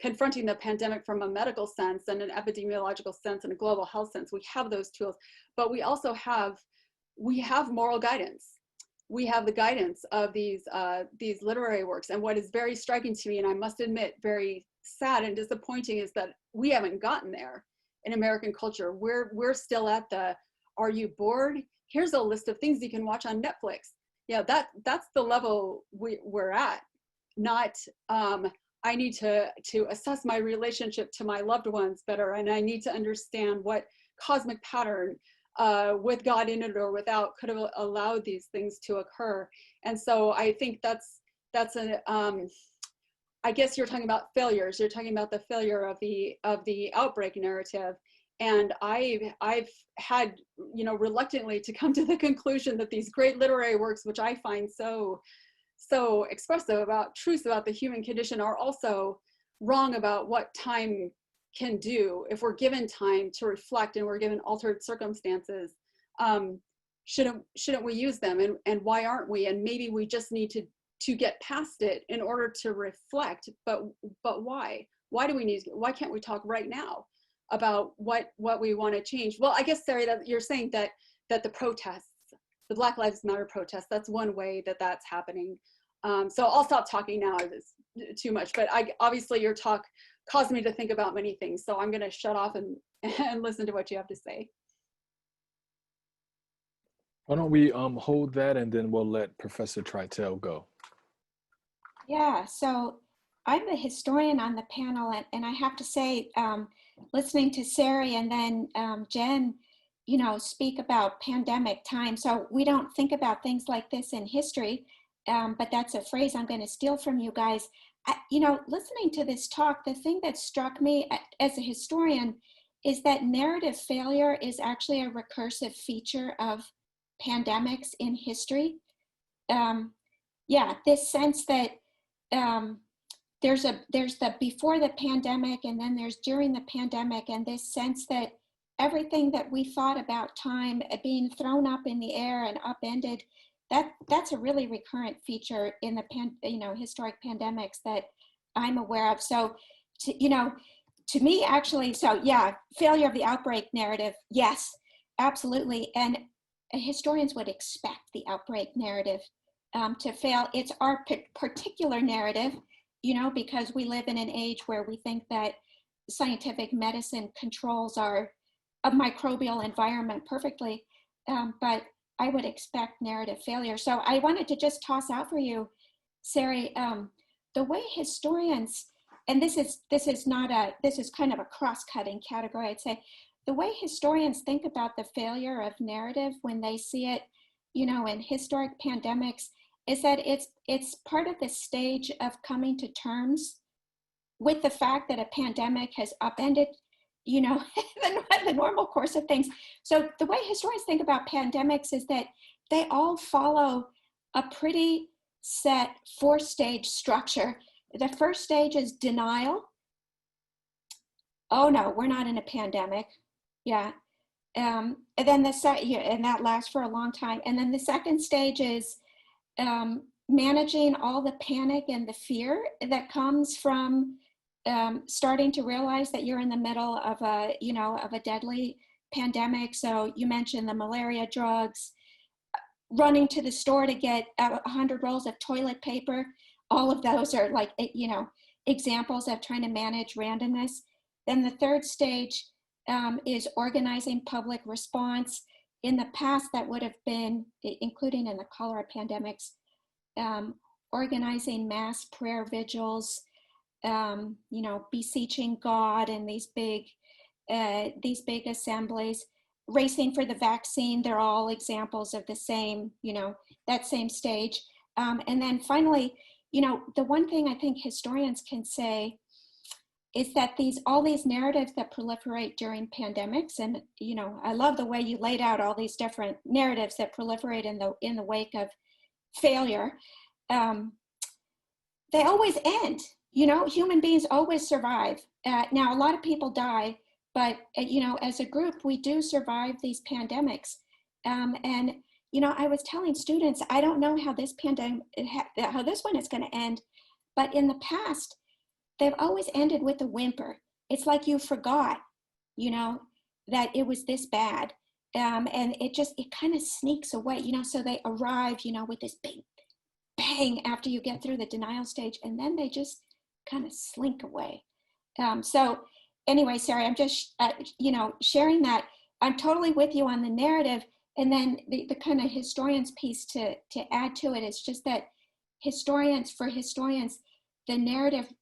confronting the pandemic from a medical sense and an epidemiological sense and a global health sense. We have those tools, but we also have moral guidance. We have the guidance of these literary works. And what is very striking to me, and I must admit very sad and disappointing, is that we haven't gotten there in American culture. We're still at the, are you bored? Here's a list of things you can watch on Netflix. Yeah, that's the level we're at. Not, I need to assess my relationship to my loved ones better, and I need to understand what cosmic pattern, with God in it or without, could have allowed these things to occur. And so I think that's I guess you're talking about failures. You're talking about the failure of the outbreak narrative. And I've had, reluctantly to come to the conclusion that these great literary works, which I find so expressive about truths about the human condition, are also wrong about what time can do if we're given time to reflect and we're given altered circumstances. Shouldn't we use them, and why aren't we? And maybe we just need to get past it in order to reflect. But why? Why can't we talk right now about what we want to change? Well, I guess, Sari, that you're saying that the protests, the Black Lives Matter protests, that's one way that's happening. So I'll stop talking now. It's too much, but obviously your talk caused me to think about many things. So I'm going to shut off and listen to what you have to say. Why don't we hold that, and then we'll let Professor Treitel go. Yeah, so I'm the historian on the panel, and I have to say, listening to Sari and then Jen, speak about pandemic time. So we don't think about things like this in history, but that's a phrase I'm going to steal from you guys. Listening to this talk, the thing that struck me as a historian is that narrative failure is actually a recursive feature of pandemics in history. This sense that there's the before the pandemic, and then there's during the pandemic, and this sense that everything that we thought about time being thrown up in the air and upended, that's a really recurrent feature in the historic pandemics that I'm aware of. So, to me, actually, failure of the outbreak narrative, yes, absolutely. And historians would expect the outbreak narrative to fail. It's our particular narrative, because we live in an age where we think that scientific medicine controls a microbial environment perfectly, but I would expect narrative failure. So I wanted to just toss out for you, Sari, the way historians, and this is kind of a cross-cutting category, I'd say, the way historians think about the failure of narrative when they see it, you know, in historic pandemics, is that it's part of the stage of coming to terms with the fact that a pandemic has upended, you know, the normal course of things. So the way historians think about pandemics is that they all follow a pretty set 4-stage structure. The first stage is denial. Oh no, we're not in a pandemic. Yeah. And then and that lasts for a long time. And then the second stage is managing all the panic and the fear that comes from starting to realize that you're in the middle of a, you know, of a deadly pandemic. So you mentioned the malaria drugs, running to the store to get 100 rolls of toilet paper. All of those are like, you know, examples of trying to manage randomness. Then the third stage is organizing public response. In the past, that would have been, including in the cholera pandemics, organizing mass prayer vigils, you know, beseeching God in these big assemblies, racing for the vaccine. They're all examples of the same, you know, that same stage. And then finally, you know, the one thing I think historians can say is that all these narratives that proliferate during pandemics, and, you know, I love the way you laid out all these different narratives that proliferate in the wake of failure. They always end, you know, human beings always survive. Now, a lot of people die, but, you know, as a group, we do survive these pandemics. And, you know, I was telling students, I don't know how this pandemic, how this one is going to end, but in the past, they've always ended with a whimper. It's like you forgot, you know, that it was this bad. And it kind of sneaks away, you know, so they arrive, you know, with this big bang after you get through the denial stage, and then they just kind of slink away. So anyway, Sari, I'm just, you know, sharing that. I'm totally with you on the narrative. And then the kind of historians piece to add to it is just that for historians, the narrative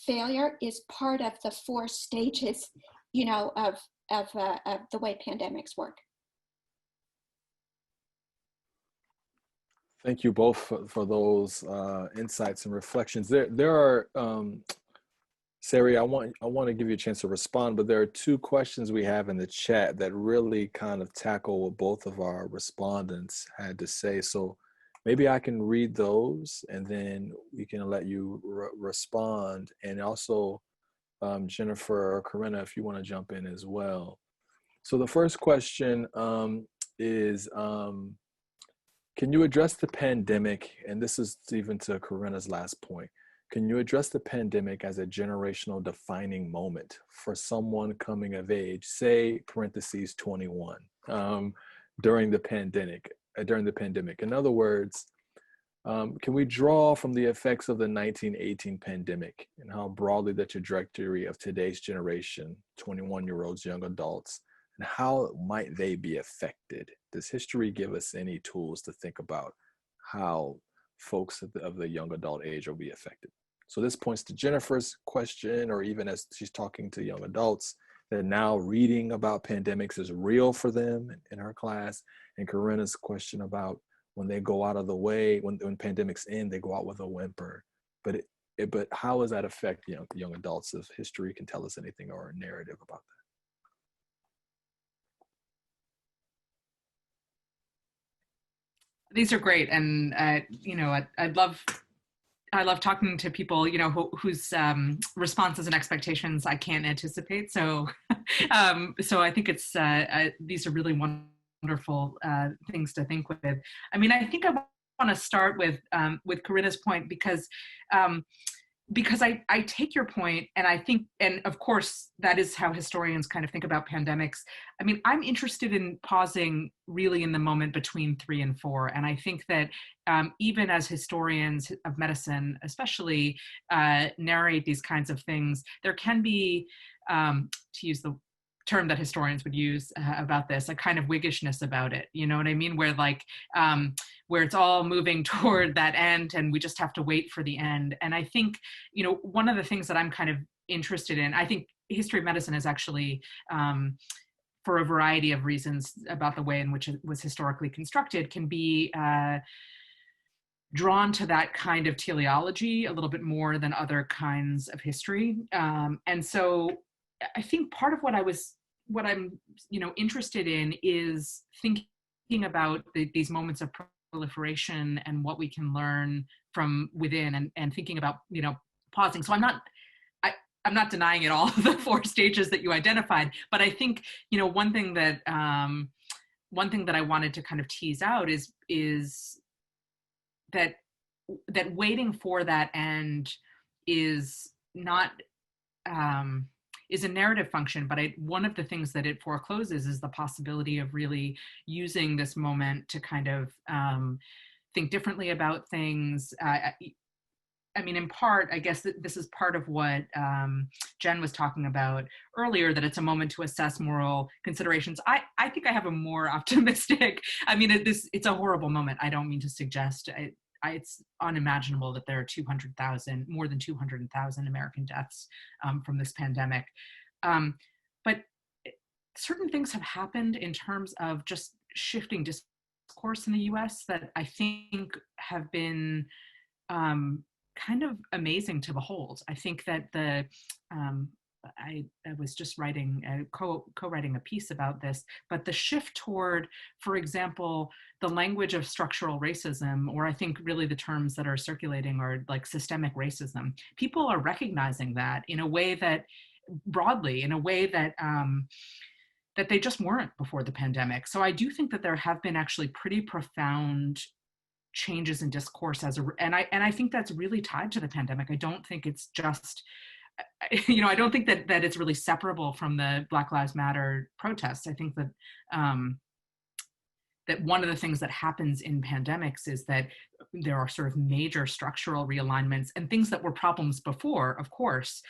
failure is part of the 4 stages, you know, of the way pandemics work. Thank you both for those insights and reflections. There are, Sari, I want to give you a chance to respond, but there are 2 questions we have in the chat that really kind of tackle what both of our respondents had to say. So maybe I can read those and then we can let you respond. And also, Jennifer or Corinna, if you want to jump in as well. So the first question is, can you address the pandemic? And this is even to Corinna's last point. Can you address the pandemic as a generational defining moment for someone coming of age, say, parentheses 21, during the pandemic? In other words, can we draw from the effects of the 1918 pandemic and how broadly the trajectory of today's generation, 21-year-olds, young adults, and how might they be affected? Does history give us any tools to think about how folks of the young adult age will be affected? So this points to Jennifer's question, or even as she's talking to young adults, that now reading about pandemics is real for them in her class, and Corinna's question about when they go out of the way, when pandemics end, they go out with a whimper. But how does that affect young adults, if history can tell us anything or a narrative about that? These are great, and you know, I love talking to people, you know, whose responses and expectations I can't anticipate. So, so I think it's these are really wonderful things to think with. I mean, I think I want to start with Corinna's point because I take your point, and I think, and of course, that is how historians kind of think about pandemics. I mean, I'm interested in pausing really in the moment between 3 and 4. And I think that even as historians of medicine, especially narrate these kinds of things, there can be, to use the term that historians would use about this, a kind of wiggishness about it. You know what I mean? Where like, where it's all moving toward that end and we just have to wait for the end. And I think, you know, one of the things that I'm kind of interested in, I think history of medicine is actually for a variety of reasons about the way in which it was historically constructed, can be drawn to that kind of teleology a little bit more than other kinds of history. And so I think part of what I'm interested in is thinking about these moments of proliferation and what we can learn from within, and thinking about, pausing. So I'm not denying at all the 4 stages that you identified, but I think, one thing that I wanted to kind of tease out is that waiting for that end is not, is a narrative function, but one of the things that it forecloses is the possibility of really using this moment to kind of think differently about things. I mean, in part, I guess this is part of what Jen was talking about earlier, that it's a moment to assess moral considerations. I think I have a more optimistic, I mean, it's a horrible moment. I don't mean to suggest, it's unimaginable that there are more than 200,000 American deaths from this pandemic. But certain things have happened in terms of just shifting discourse in the US that I think have been kind of amazing to behold. I think that I was just co-writing a piece about this, but the shift toward, for example, the language of structural racism, or I think really the terms that are circulating are like systemic racism. People are recognizing that in a way that, broadly, in a way that that they just weren't before the pandemic. So I do think that there have been actually pretty profound changes in discourse and I think that's really tied to the pandemic. I don't think it's just, I don't think that it's really separable from the Black Lives Matter protests. I think that that one of the things that happens in pandemics is that there are sort of major structural realignments, and things that were problems before, of course,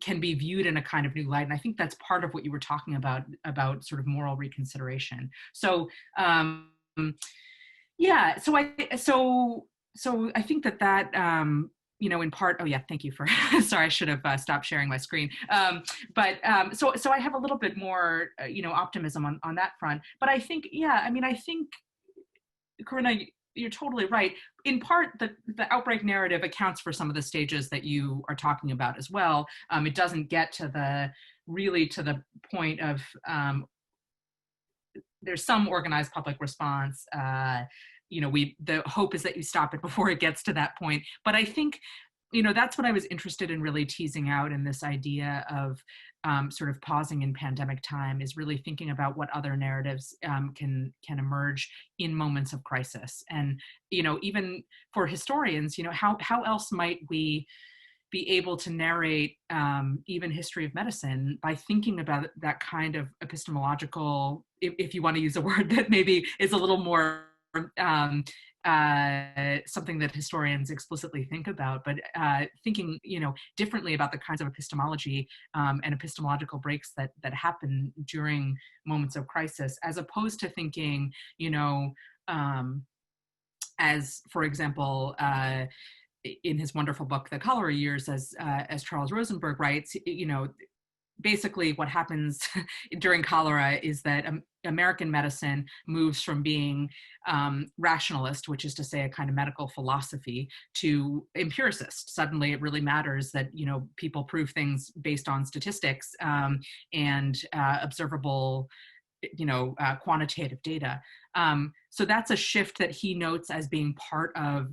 can be viewed in a kind of new light. And I think that's part of what you were talking about sort of moral reconsideration. So yeah, so I think that in part, oh yeah, thank you for, sorry, I should have stopped sharing my screen. So I have a little bit more, optimism on that front. But I think, I think, Corinna, you're totally right. In part, the outbreak narrative accounts for some of the stages that you are talking about as well. It doesn't get to the point of, there's some organized public response. The hope is that you stop it before it gets to that point. But I think, that's what I was interested in really teasing out in this idea of sort of pausing in pandemic time, is really thinking about what other narratives can emerge in moments of crisis. And, even for historians, how else might we be able to narrate even history of medicine by thinking about that kind of epistemological, if you want to use a word that maybe is a little more something that historians explicitly think about, but thinking, differently about the kinds of epistemology and epistemological breaks that happen during moments of crisis, as opposed to thinking, as, for example, in his wonderful book, The Cholera Years, as Charles Rosenberg writes, basically what happens during cholera is that American medicine moves from being rationalist, which is to say a kind of medical philosophy, to empiricist. Suddenly it really matters that, people prove things based on statistics and observable, quantitative data. So that's a shift that he notes as being part of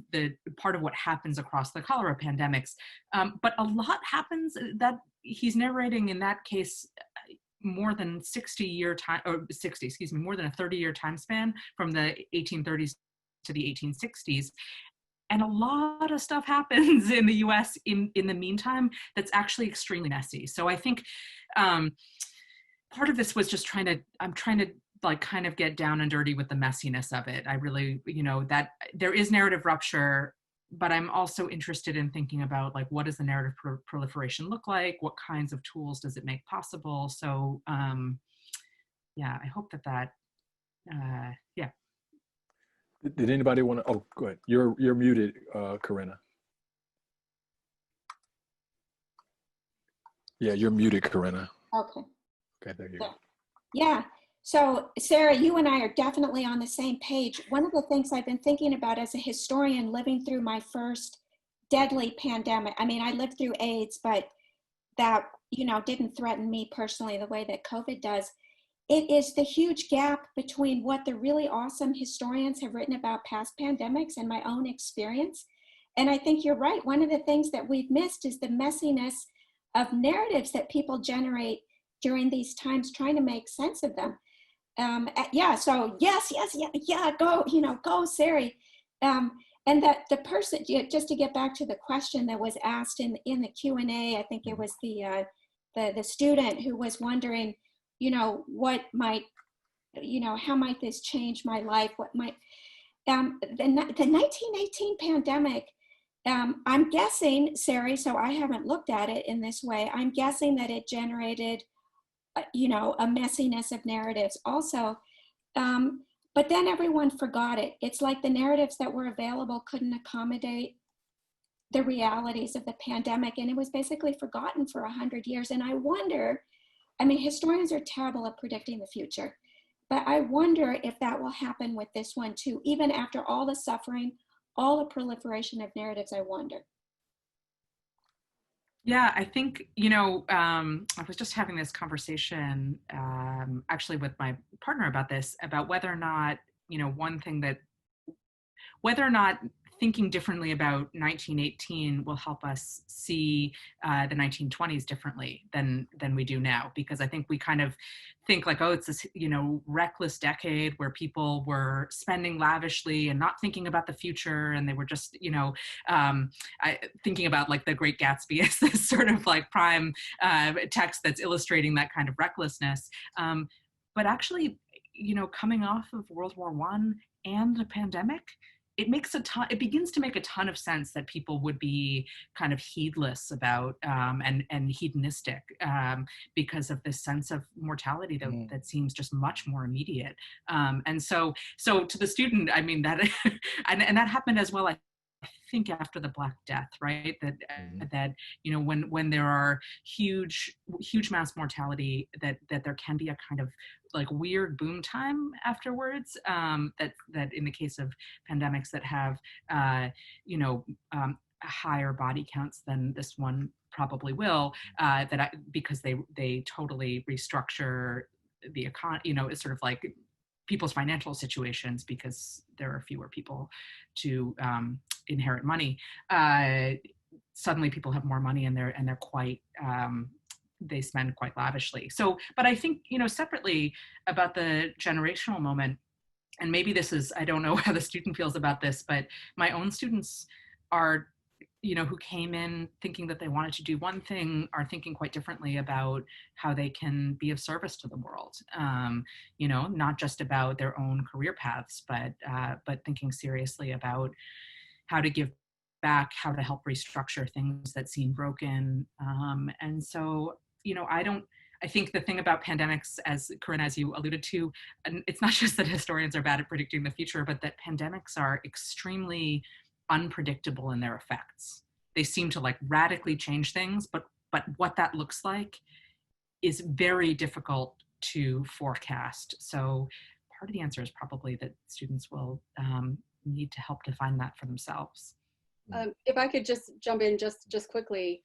what happens across the cholera pandemics. But a lot happens that he's narrating in that case more than more than a 30-year time span from the 1830s to the 1860s. And a lot of stuff happens in the US in the meantime that's actually extremely messy. So I think part of this was just I'm trying to like kind of get down and dirty with the messiness of it. I really, that there is narrative rupture, but I'm also interested in thinking about like, what does the narrative proliferation look like? What kinds of tools does it make possible? So yeah, I hope that yeah. Did anybody want to, oh, go ahead. You're muted, Corinna. Yeah, you're muted, Corinna. Okay. Okay, there you go. Yeah. So Sarah, you and I are definitely on the same page. One of the things I've been thinking about as a historian living through my first deadly pandemic, I mean, I lived through AIDS, but that, you know, didn't threaten me personally the way that COVID does. It is the huge gap between what the really awesome historians have written about past pandemics and my own experience. And I think you're right. One of the things that we've missed is the messiness of narratives that people generate during these times, trying to make sense of them. Yeah, so yes, go, you know, go, Sari. And that the person, just to get back to the question that was asked in the Q&A, I think it was the student who was wondering, you know, what might, you know, how might this change my life? What might, the 1918 pandemic, I'm guessing, Sari, so I haven't looked at it in this way, I'm guessing that it generated, you know, a messiness of narratives also. But then everyone forgot it. It's like the narratives that were available couldn't accommodate the realities of the pandemic, and it was basically forgotten for 100 years. And I wonder, I mean, historians are terrible at predicting the future, but I wonder if that will happen with this one too. Even after all the suffering, all the proliferation of narratives, I wonder. Yeah, I think, you know, I was just having this conversation actually with my partner about this, about whether or not, you know, one thing that, whether or not thinking differently about 1918 will help us see the 1920s differently than we do now. Because I think we kind of think like, oh, it's this, you know, reckless decade where people were spending lavishly and not thinking about the future, and they were just, you know, thinking about like The Great Gatsby as this sort of like prime text that's illustrating that kind of recklessness. But actually, you know, coming off of World War I and the pandemic, it begins to make a ton of sense that people would be kind of heedless about and hedonistic because of this sense of mortality that seems just much more immediate. And so to the student, I mean, that and that happened as well, I think, after the Black Death, right? That you know, when there are huge mass mortality, that there can be a kind of like weird boom time afterwards. That in the case of pandemics that have you know, higher body counts than this one probably will, because they totally restructure the economy. You know, it's sort of like people's financial situations, because there are fewer people to inherit money. Suddenly people have more money, and they're quite they spend quite lavishly. So, but I think, you know, separately about the generational moment, and maybe this is, I don't know how the student feels about this, but my own students are, you know, who came in thinking that they wanted to do one thing, are thinking quite differently about how they can be of service to the world. You know, not just about their own career paths, but thinking seriously about how to give back, how to help restructure things that seem broken. And so, you know, I think the thing about pandemics, as Corinna, as you alluded to, and it's not just that historians are bad at predicting the future, but that pandemics are extremely unpredictable in their effects. They seem to like radically change things, but what that looks like is very difficult to forecast. So part of the answer is probably that students will need to help define that for themselves. If I could just jump in just quickly.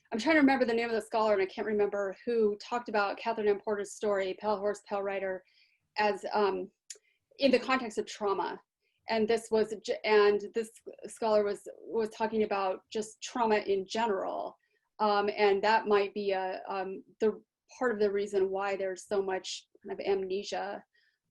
I'm trying to remember the name of the scholar, and I can't remember who talked about Catherine M. Porter's story, Pale Horse, Pale Rider, as in the context of trauma. And this scholar was talking about just trauma in general. And that might be the part of the reason why there's so much kind of amnesia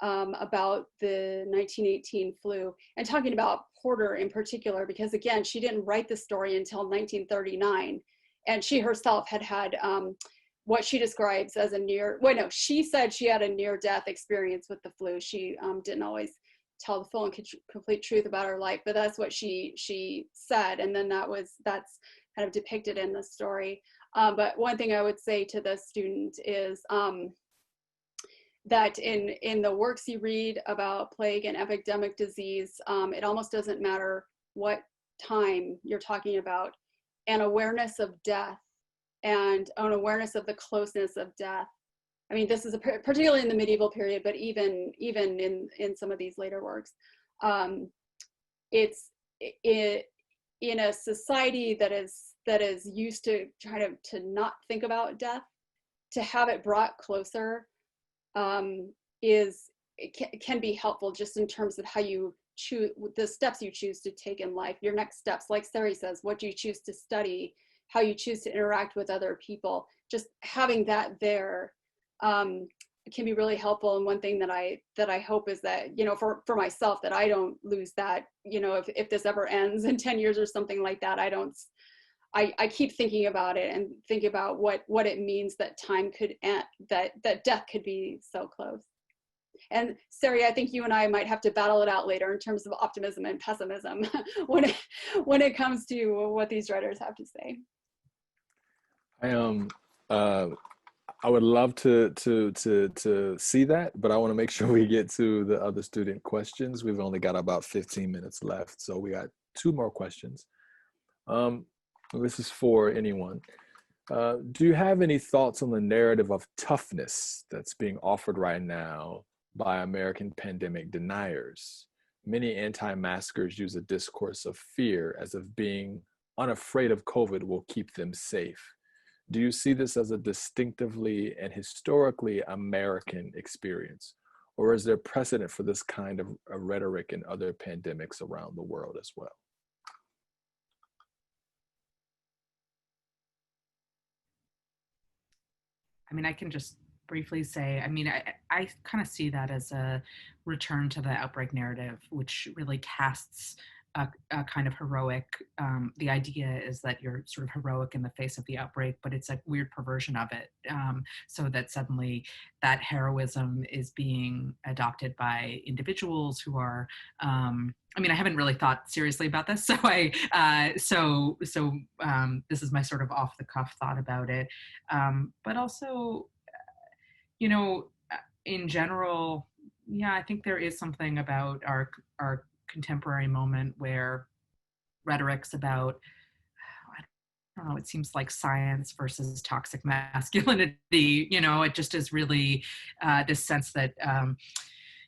about the 1918 flu, and talking about Porter in particular, because again, she didn't write the story until 1939, and she herself had what she describes as she said she had a near-death experience with the flu. She didn't always tell the full and complete truth about her life, but that's what she said, and then that's kind of depicted in the story. But one thing I would say to the student is that in the works you read about plague and epidemic disease, it almost doesn't matter what time you're talking about. An awareness of death and an awareness of the closeness of death I mean, this is particularly in the medieval period, but even in some of these later works, it's in a society that is used to trying to not think about death, to have it brought closer can be helpful, just in terms of how you choose the steps you choose to take in life, your next steps, like Sari says, what you choose to study, how you choose to interact with other people. Just having that there can be really helpful. And one thing that I hope is that, you know, for myself, that I don't lose that, you know, if this ever ends in 10 years or something like that, I keep thinking about it and think about what it means that time could end, that death could be so close. And Sari, I think you and I might have to battle it out later in terms of optimism and pessimism when it comes to what these writers have to say. I would love to see that, but I want to make sure we get to the other student questions. We've only got about 15 minutes left, so we got 2 more questions. This is for anyone. Do you have any thoughts on the narrative of toughness that's being offered right now by American pandemic deniers? Many anti-maskers use a discourse of fear, as if being unafraid of COVID will keep them safe. Do you see this as a distinctively and historically American experience, or is there precedent for this kind of rhetoric in other pandemics around the world as well? I mean, I can just briefly say, I mean, I kind of see that as a return to the outbreak narrative, which really casts a kind of heroic, the idea is that you're sort of heroic in the face of the outbreak, but it's a weird perversion of it, so that suddenly that heroism is being adopted by individuals who are, I mean, I haven't really thought seriously about this, so this is my sort of off the cuff thought about it, but also, you know, in general, yeah, I think there is something about our contemporary moment where rhetorics about, I don't know, it seems like science versus toxic masculinity, you know, it just is really this sense that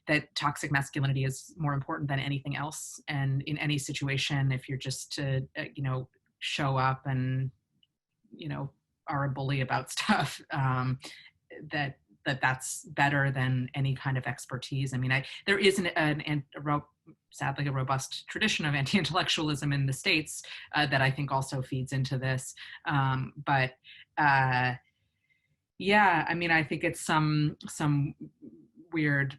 that toxic masculinity is more important than anything else. And in any situation, if you're just to, you know, show up and, you know, are a bully about stuff, that's better than any kind of expertise. I mean, there is sadly a robust tradition of anti-intellectualism in the States that I think also feeds into this. Yeah, I mean, I think it's some weird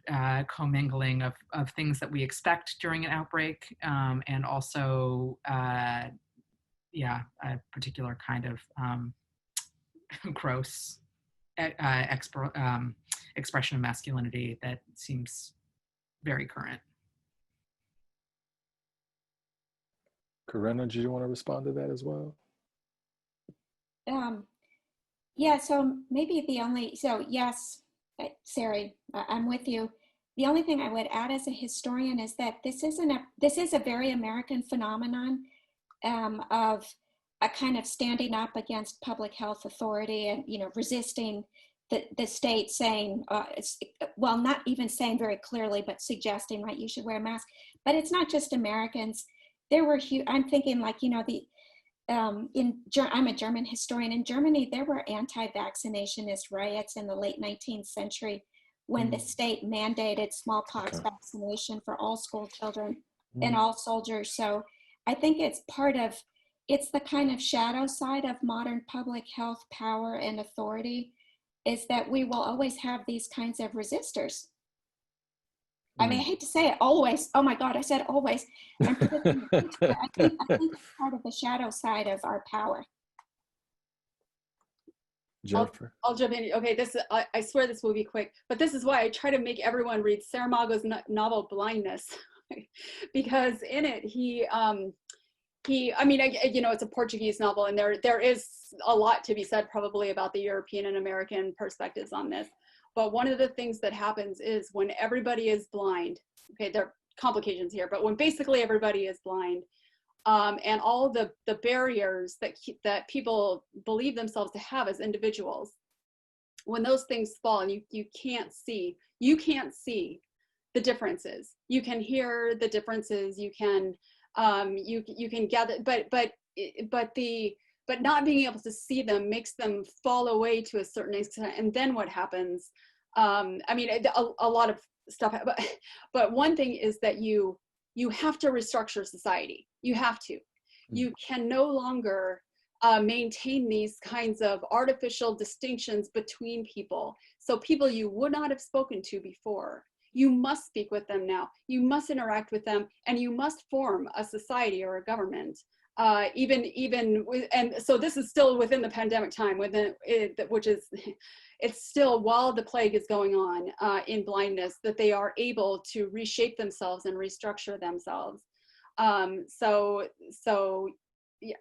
commingling of things that we expect during an outbreak, and also, yeah, a particular kind of gross expression of masculinity that seems very current. Corinna, do you want to respond to that as well? Yeah, so maybe yes, Sari, I'm with you. The only thing I would add as a historian is that this is a very American phenomenon of a kind of standing up against public health authority and, you know, resisting the state saying, well, not even saying very clearly, but suggesting, right, you should wear a mask. But it's not just Americans. There were I'm thinking, like, you know, I'm a German historian. In Germany, there were anti-vaccinationist riots in the late 19th century when the state mandated smallpox vaccination for all school children and all soldiers. So I think it's the kind of shadow side of modern public health power and authority, is that we will always have these kinds of resistors. I mean, I hate to say it, always. Oh my God, I said always. I think it's part of the shadow side of our power. Jennifer? I'll jump in. Okay, I swear this will be quick, but this is why I try to make everyone read Saramago's novel Blindness, because in it, I mean, you know, it's a Portuguese novel, and there is a lot to be said probably about the European and American perspectives on this. But one of the things that happens is when everybody is blind, okay, there are complications here, but when basically everybody is blind, and all the barriers that people believe themselves to have as individuals when those things fall and you can't see the differences. You can hear the differences, you can gather, but not being able to see them makes them fall away to a certain extent. And then what happens? I mean, a lot of stuff, but one thing is that you have to restructure society. You have to. You can no longer maintain these kinds of artificial distinctions between people. So people you would not have spoken to before, you must speak with them now. You must interact with them, and you must form a society or a government. And so this is still within the pandemic time, which is, it's still while the plague is going on in blindness, that they are able to reshape themselves and restructure themselves. So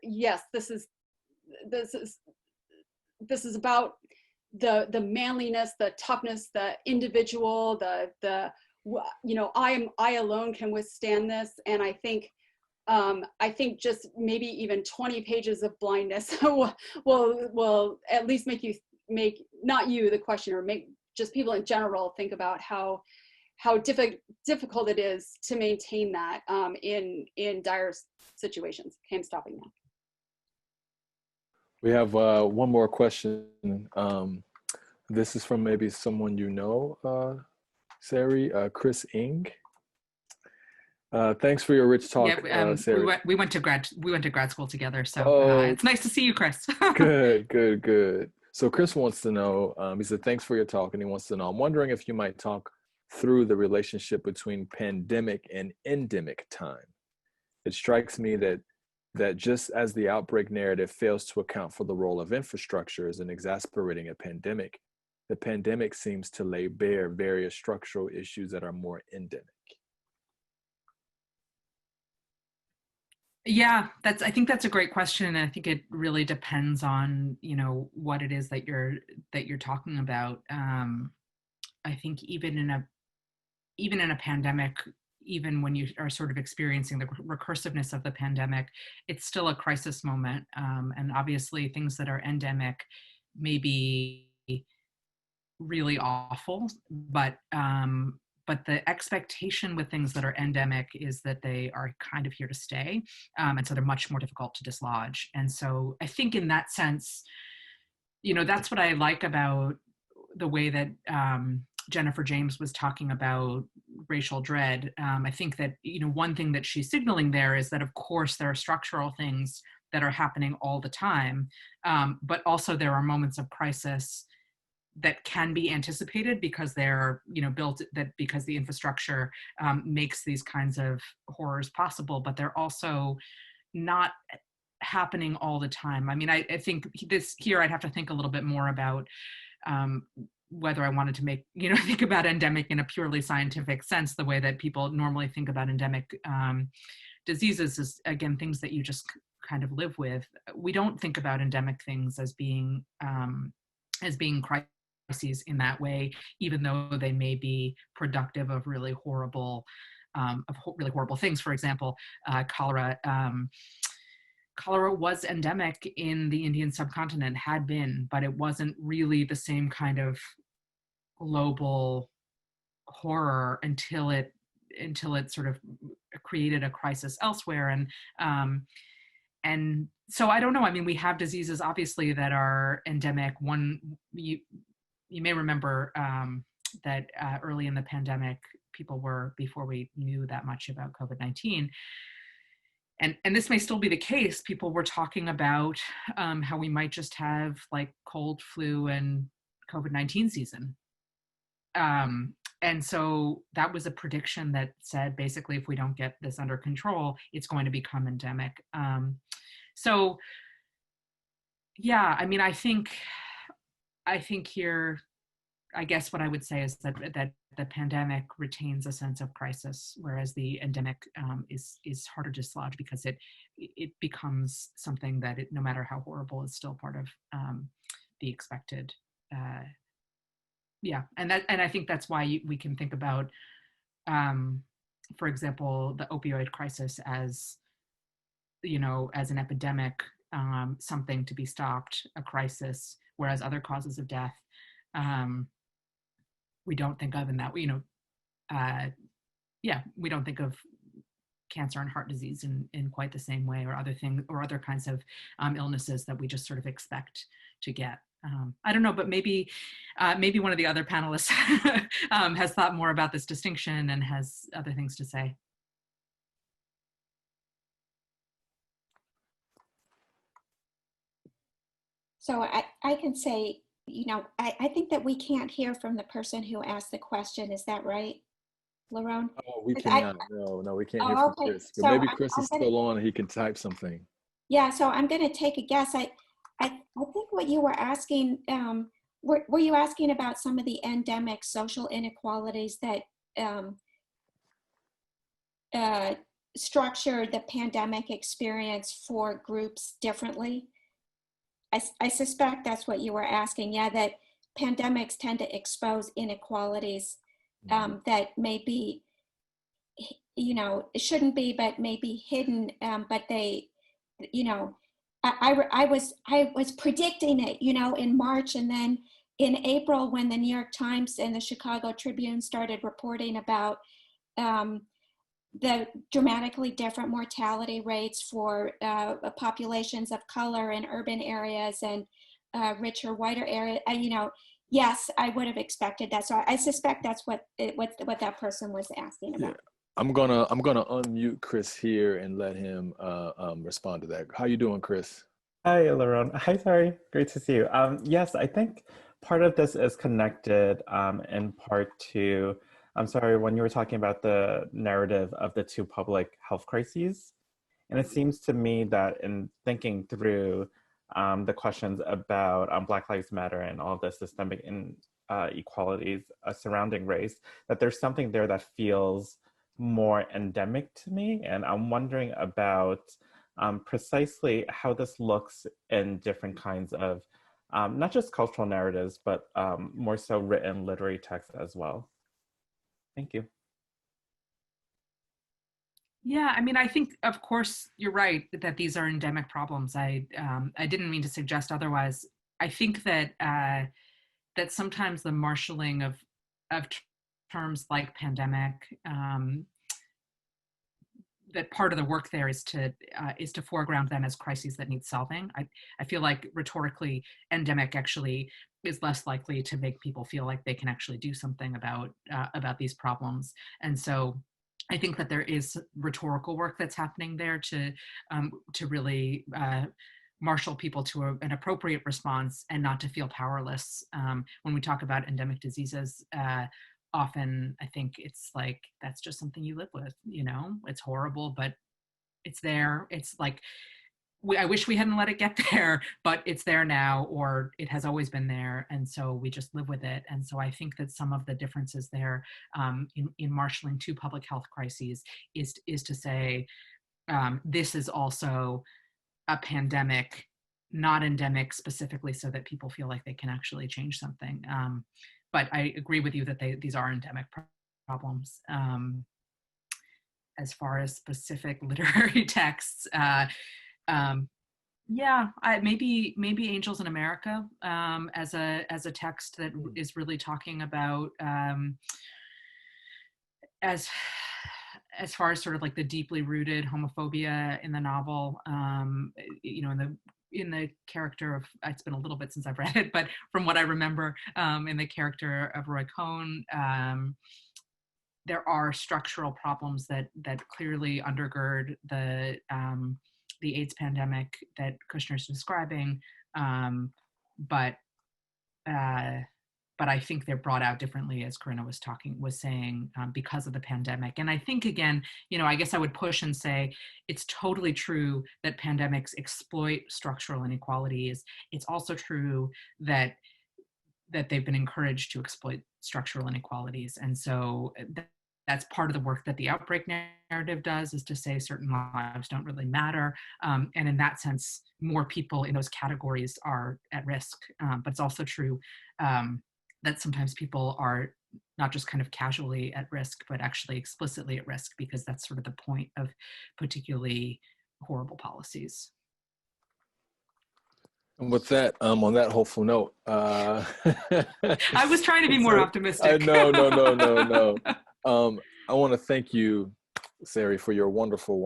yes, this is about the manliness, the toughness, the individual, I alone can withstand this. And I think just maybe even 20 pages of blindness will at least make not you the questioner, make just people in general think about how difficult it is to maintain that in dire situations. Okay, I'm stopping now. We have one more question. This is from maybe someone you know, Sari, Chris Ing. Thanks for your rich talk, Sari. We went to grad school together, so it's nice to see you, Chris. Good. So Chris wants to know, he said, thanks for your talk, and he wants to know, I'm wondering if you might talk through the relationship between pandemic and endemic time. It strikes me that just as the outbreak narrative fails to account for the role of infrastructure as in exasperating a pandemic, the pandemic seems to lay bare various structural issues that are more endemic. Yeah, I think that's a great question, and I think it really depends on what it is that you're talking about. I think even in a pandemic, even when you are sort of experiencing the recursiveness of the pandemic, it's still a crisis moment, and obviously things that are endemic may be really awful, but the expectation with things that are endemic is that they are kind of here to stay. And so they're much more difficult to dislodge. And so I think in that sense, that's what I like about the way that Jennifer James was talking about racial dread. I think that, one thing that she's signaling there is that, of course, there are structural things that are happening all the time, but also there are moments of crisis that can be anticipated because they're built, that because the infrastructure makes these kinds of horrors possible, but they're also not happening all the time. I mean, I think I'd have to think a little bit more about whether I wanted to make, think about endemic in a purely scientific sense, the way that people normally think about endemic diseases is, again, things that you just kind of live with. We don't think about endemic things as being crises in that way, even though they may be productive of really horrible things. For example, cholera. Cholera was endemic in the Indian subcontinent, had been, but it wasn't really the same kind of global horror until it sort of created a crisis elsewhere. And so I don't know. I mean, we have diseases obviously that are endemic. One, you may remember that early in the pandemic, before we knew that much about COVID-19, and this may still be the case, people were talking about how we might just have like cold, flu, and COVID-19 season. And so that was a prediction that said, basically, if we don't get this under control, it's going to become endemic. So yeah, I mean, I think here, I guess what I would say is that the pandemic retains a sense of crisis, whereas the endemic is harder to dislodge because it becomes something that, no matter how horrible, is still part of the expected. And I think that's why we can think about, for example, the opioid crisis as an epidemic, something to be stopped, a crisis, whereas other causes of death we don't think of in that, we don't think of cancer and heart disease in quite the same way, or other things, or other kinds of illnesses that we just sort of expect to get. I don't know, but maybe one of the other panelists has thought more about this distinction and has other things to say. So I can say, I think that we can't hear from the person who asked the question. Is that right, Lerone? Oh, we cannot. No, we can't hear from Okay. Chris. But So maybe Chris is still on and he can type something. Yeah, so I'm going to take a guess. I think what you were asking, were you asking about some of the endemic social inequalities that structure the pandemic experience for groups differently? I suspect that's what you were asking. Yeah, that pandemics tend to expose inequalities that may be, it shouldn't be, but may be hidden, but they, I was predicting it, in March, and then in April, when the New York Times and the Chicago Tribune started reporting about the dramatically different mortality rates for populations of color in urban areas and richer, whiter areas, yes, I would have expected that. So I suspect that's what that person was asking about. Yeah. I'm gonna unmute Chris here and let him respond to that. How you doing, Chris? Hi, Lerone. Hi, Sari. Great to see you. Yes, I think part of this is connected in part to, I'm sorry, when you were talking about the narrative of the two public health crises. And it seems to me that in thinking through the questions about Black Lives Matter and all of the systemic inequalities surrounding race, that there's something there that feels more endemic to me. And I'm wondering about precisely how this looks in different kinds of, not just cultural narratives, but more so written literary texts as well. Thank you. Yeah, I mean, I think, of course, you're right that these are endemic problems. I didn't mean to suggest otherwise. I think that that sometimes the marshaling of terms like pandemic, that part of the work there is to foreground them as crises that need solving. I feel like rhetorically, endemic actually is less likely to make people feel like they can actually do something about these problems. And so I think that there is rhetorical work that's happening there to really marshal people to an appropriate response and not to feel powerless. When we talk about endemic diseases, often I think it's like, that's just something you live with, it's horrible, but it's there. It's like, I wish we hadn't let it get there, but it's there now, or it has always been there. And so we just live with it. And so I think that some of the differences there in marshaling two public health crises is to say, this is also a pandemic, not endemic specifically so that people feel like they can actually change something. But I agree with you that these are endemic problems. As far as specific literary texts, maybe Angels in America as a text that is really talking about as far as sort of like the deeply rooted homophobia in the novel, in the character of, it's been a little bit since I've read it, but from what I remember, in the character of Roy Cohn, there are structural problems that clearly undergird the AIDS pandemic that Kushner's describing, but I think they're brought out differently, as Corinna was saying, because of the pandemic. And I think, again, I guess I would push and say it's totally true that pandemics exploit structural inequalities. It's also true that they've been encouraged to exploit structural inequalities. And so that's part of the work that the Outbreak narrative does, is to say certain lives don't really matter. And in that sense, more people in those categories are at risk. But it's also true that sometimes people are not just kind of casually at risk, but actually explicitly at risk, because that's sort of the point of particularly horrible policies. And with that, on that hopeful note, I was trying to be more optimistic. No. I want to thank you, Sari, for your wonderful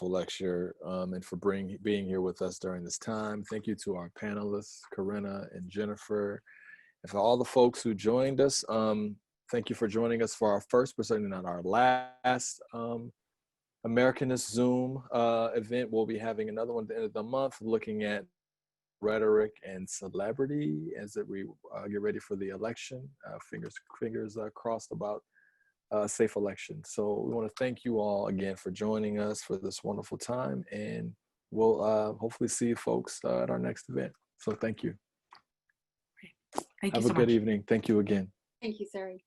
lecture, and for being here with us during this time. Thank you to our panelists, Corinna and Jennifer, and for all the folks who joined us. Thank you for joining us for our first, but certainly not our last, Americanist Zoom event. We'll be having another one at the end of the month, looking at rhetoric and celebrity as we get ready for the election. Fingers crossed about a safe election. So we want to thank you all again for joining us for this wonderful time, and we'll hopefully see you folks at our next event. So thank you. Thank you so much. Have a good evening. Thank you again. Thank you, Sari.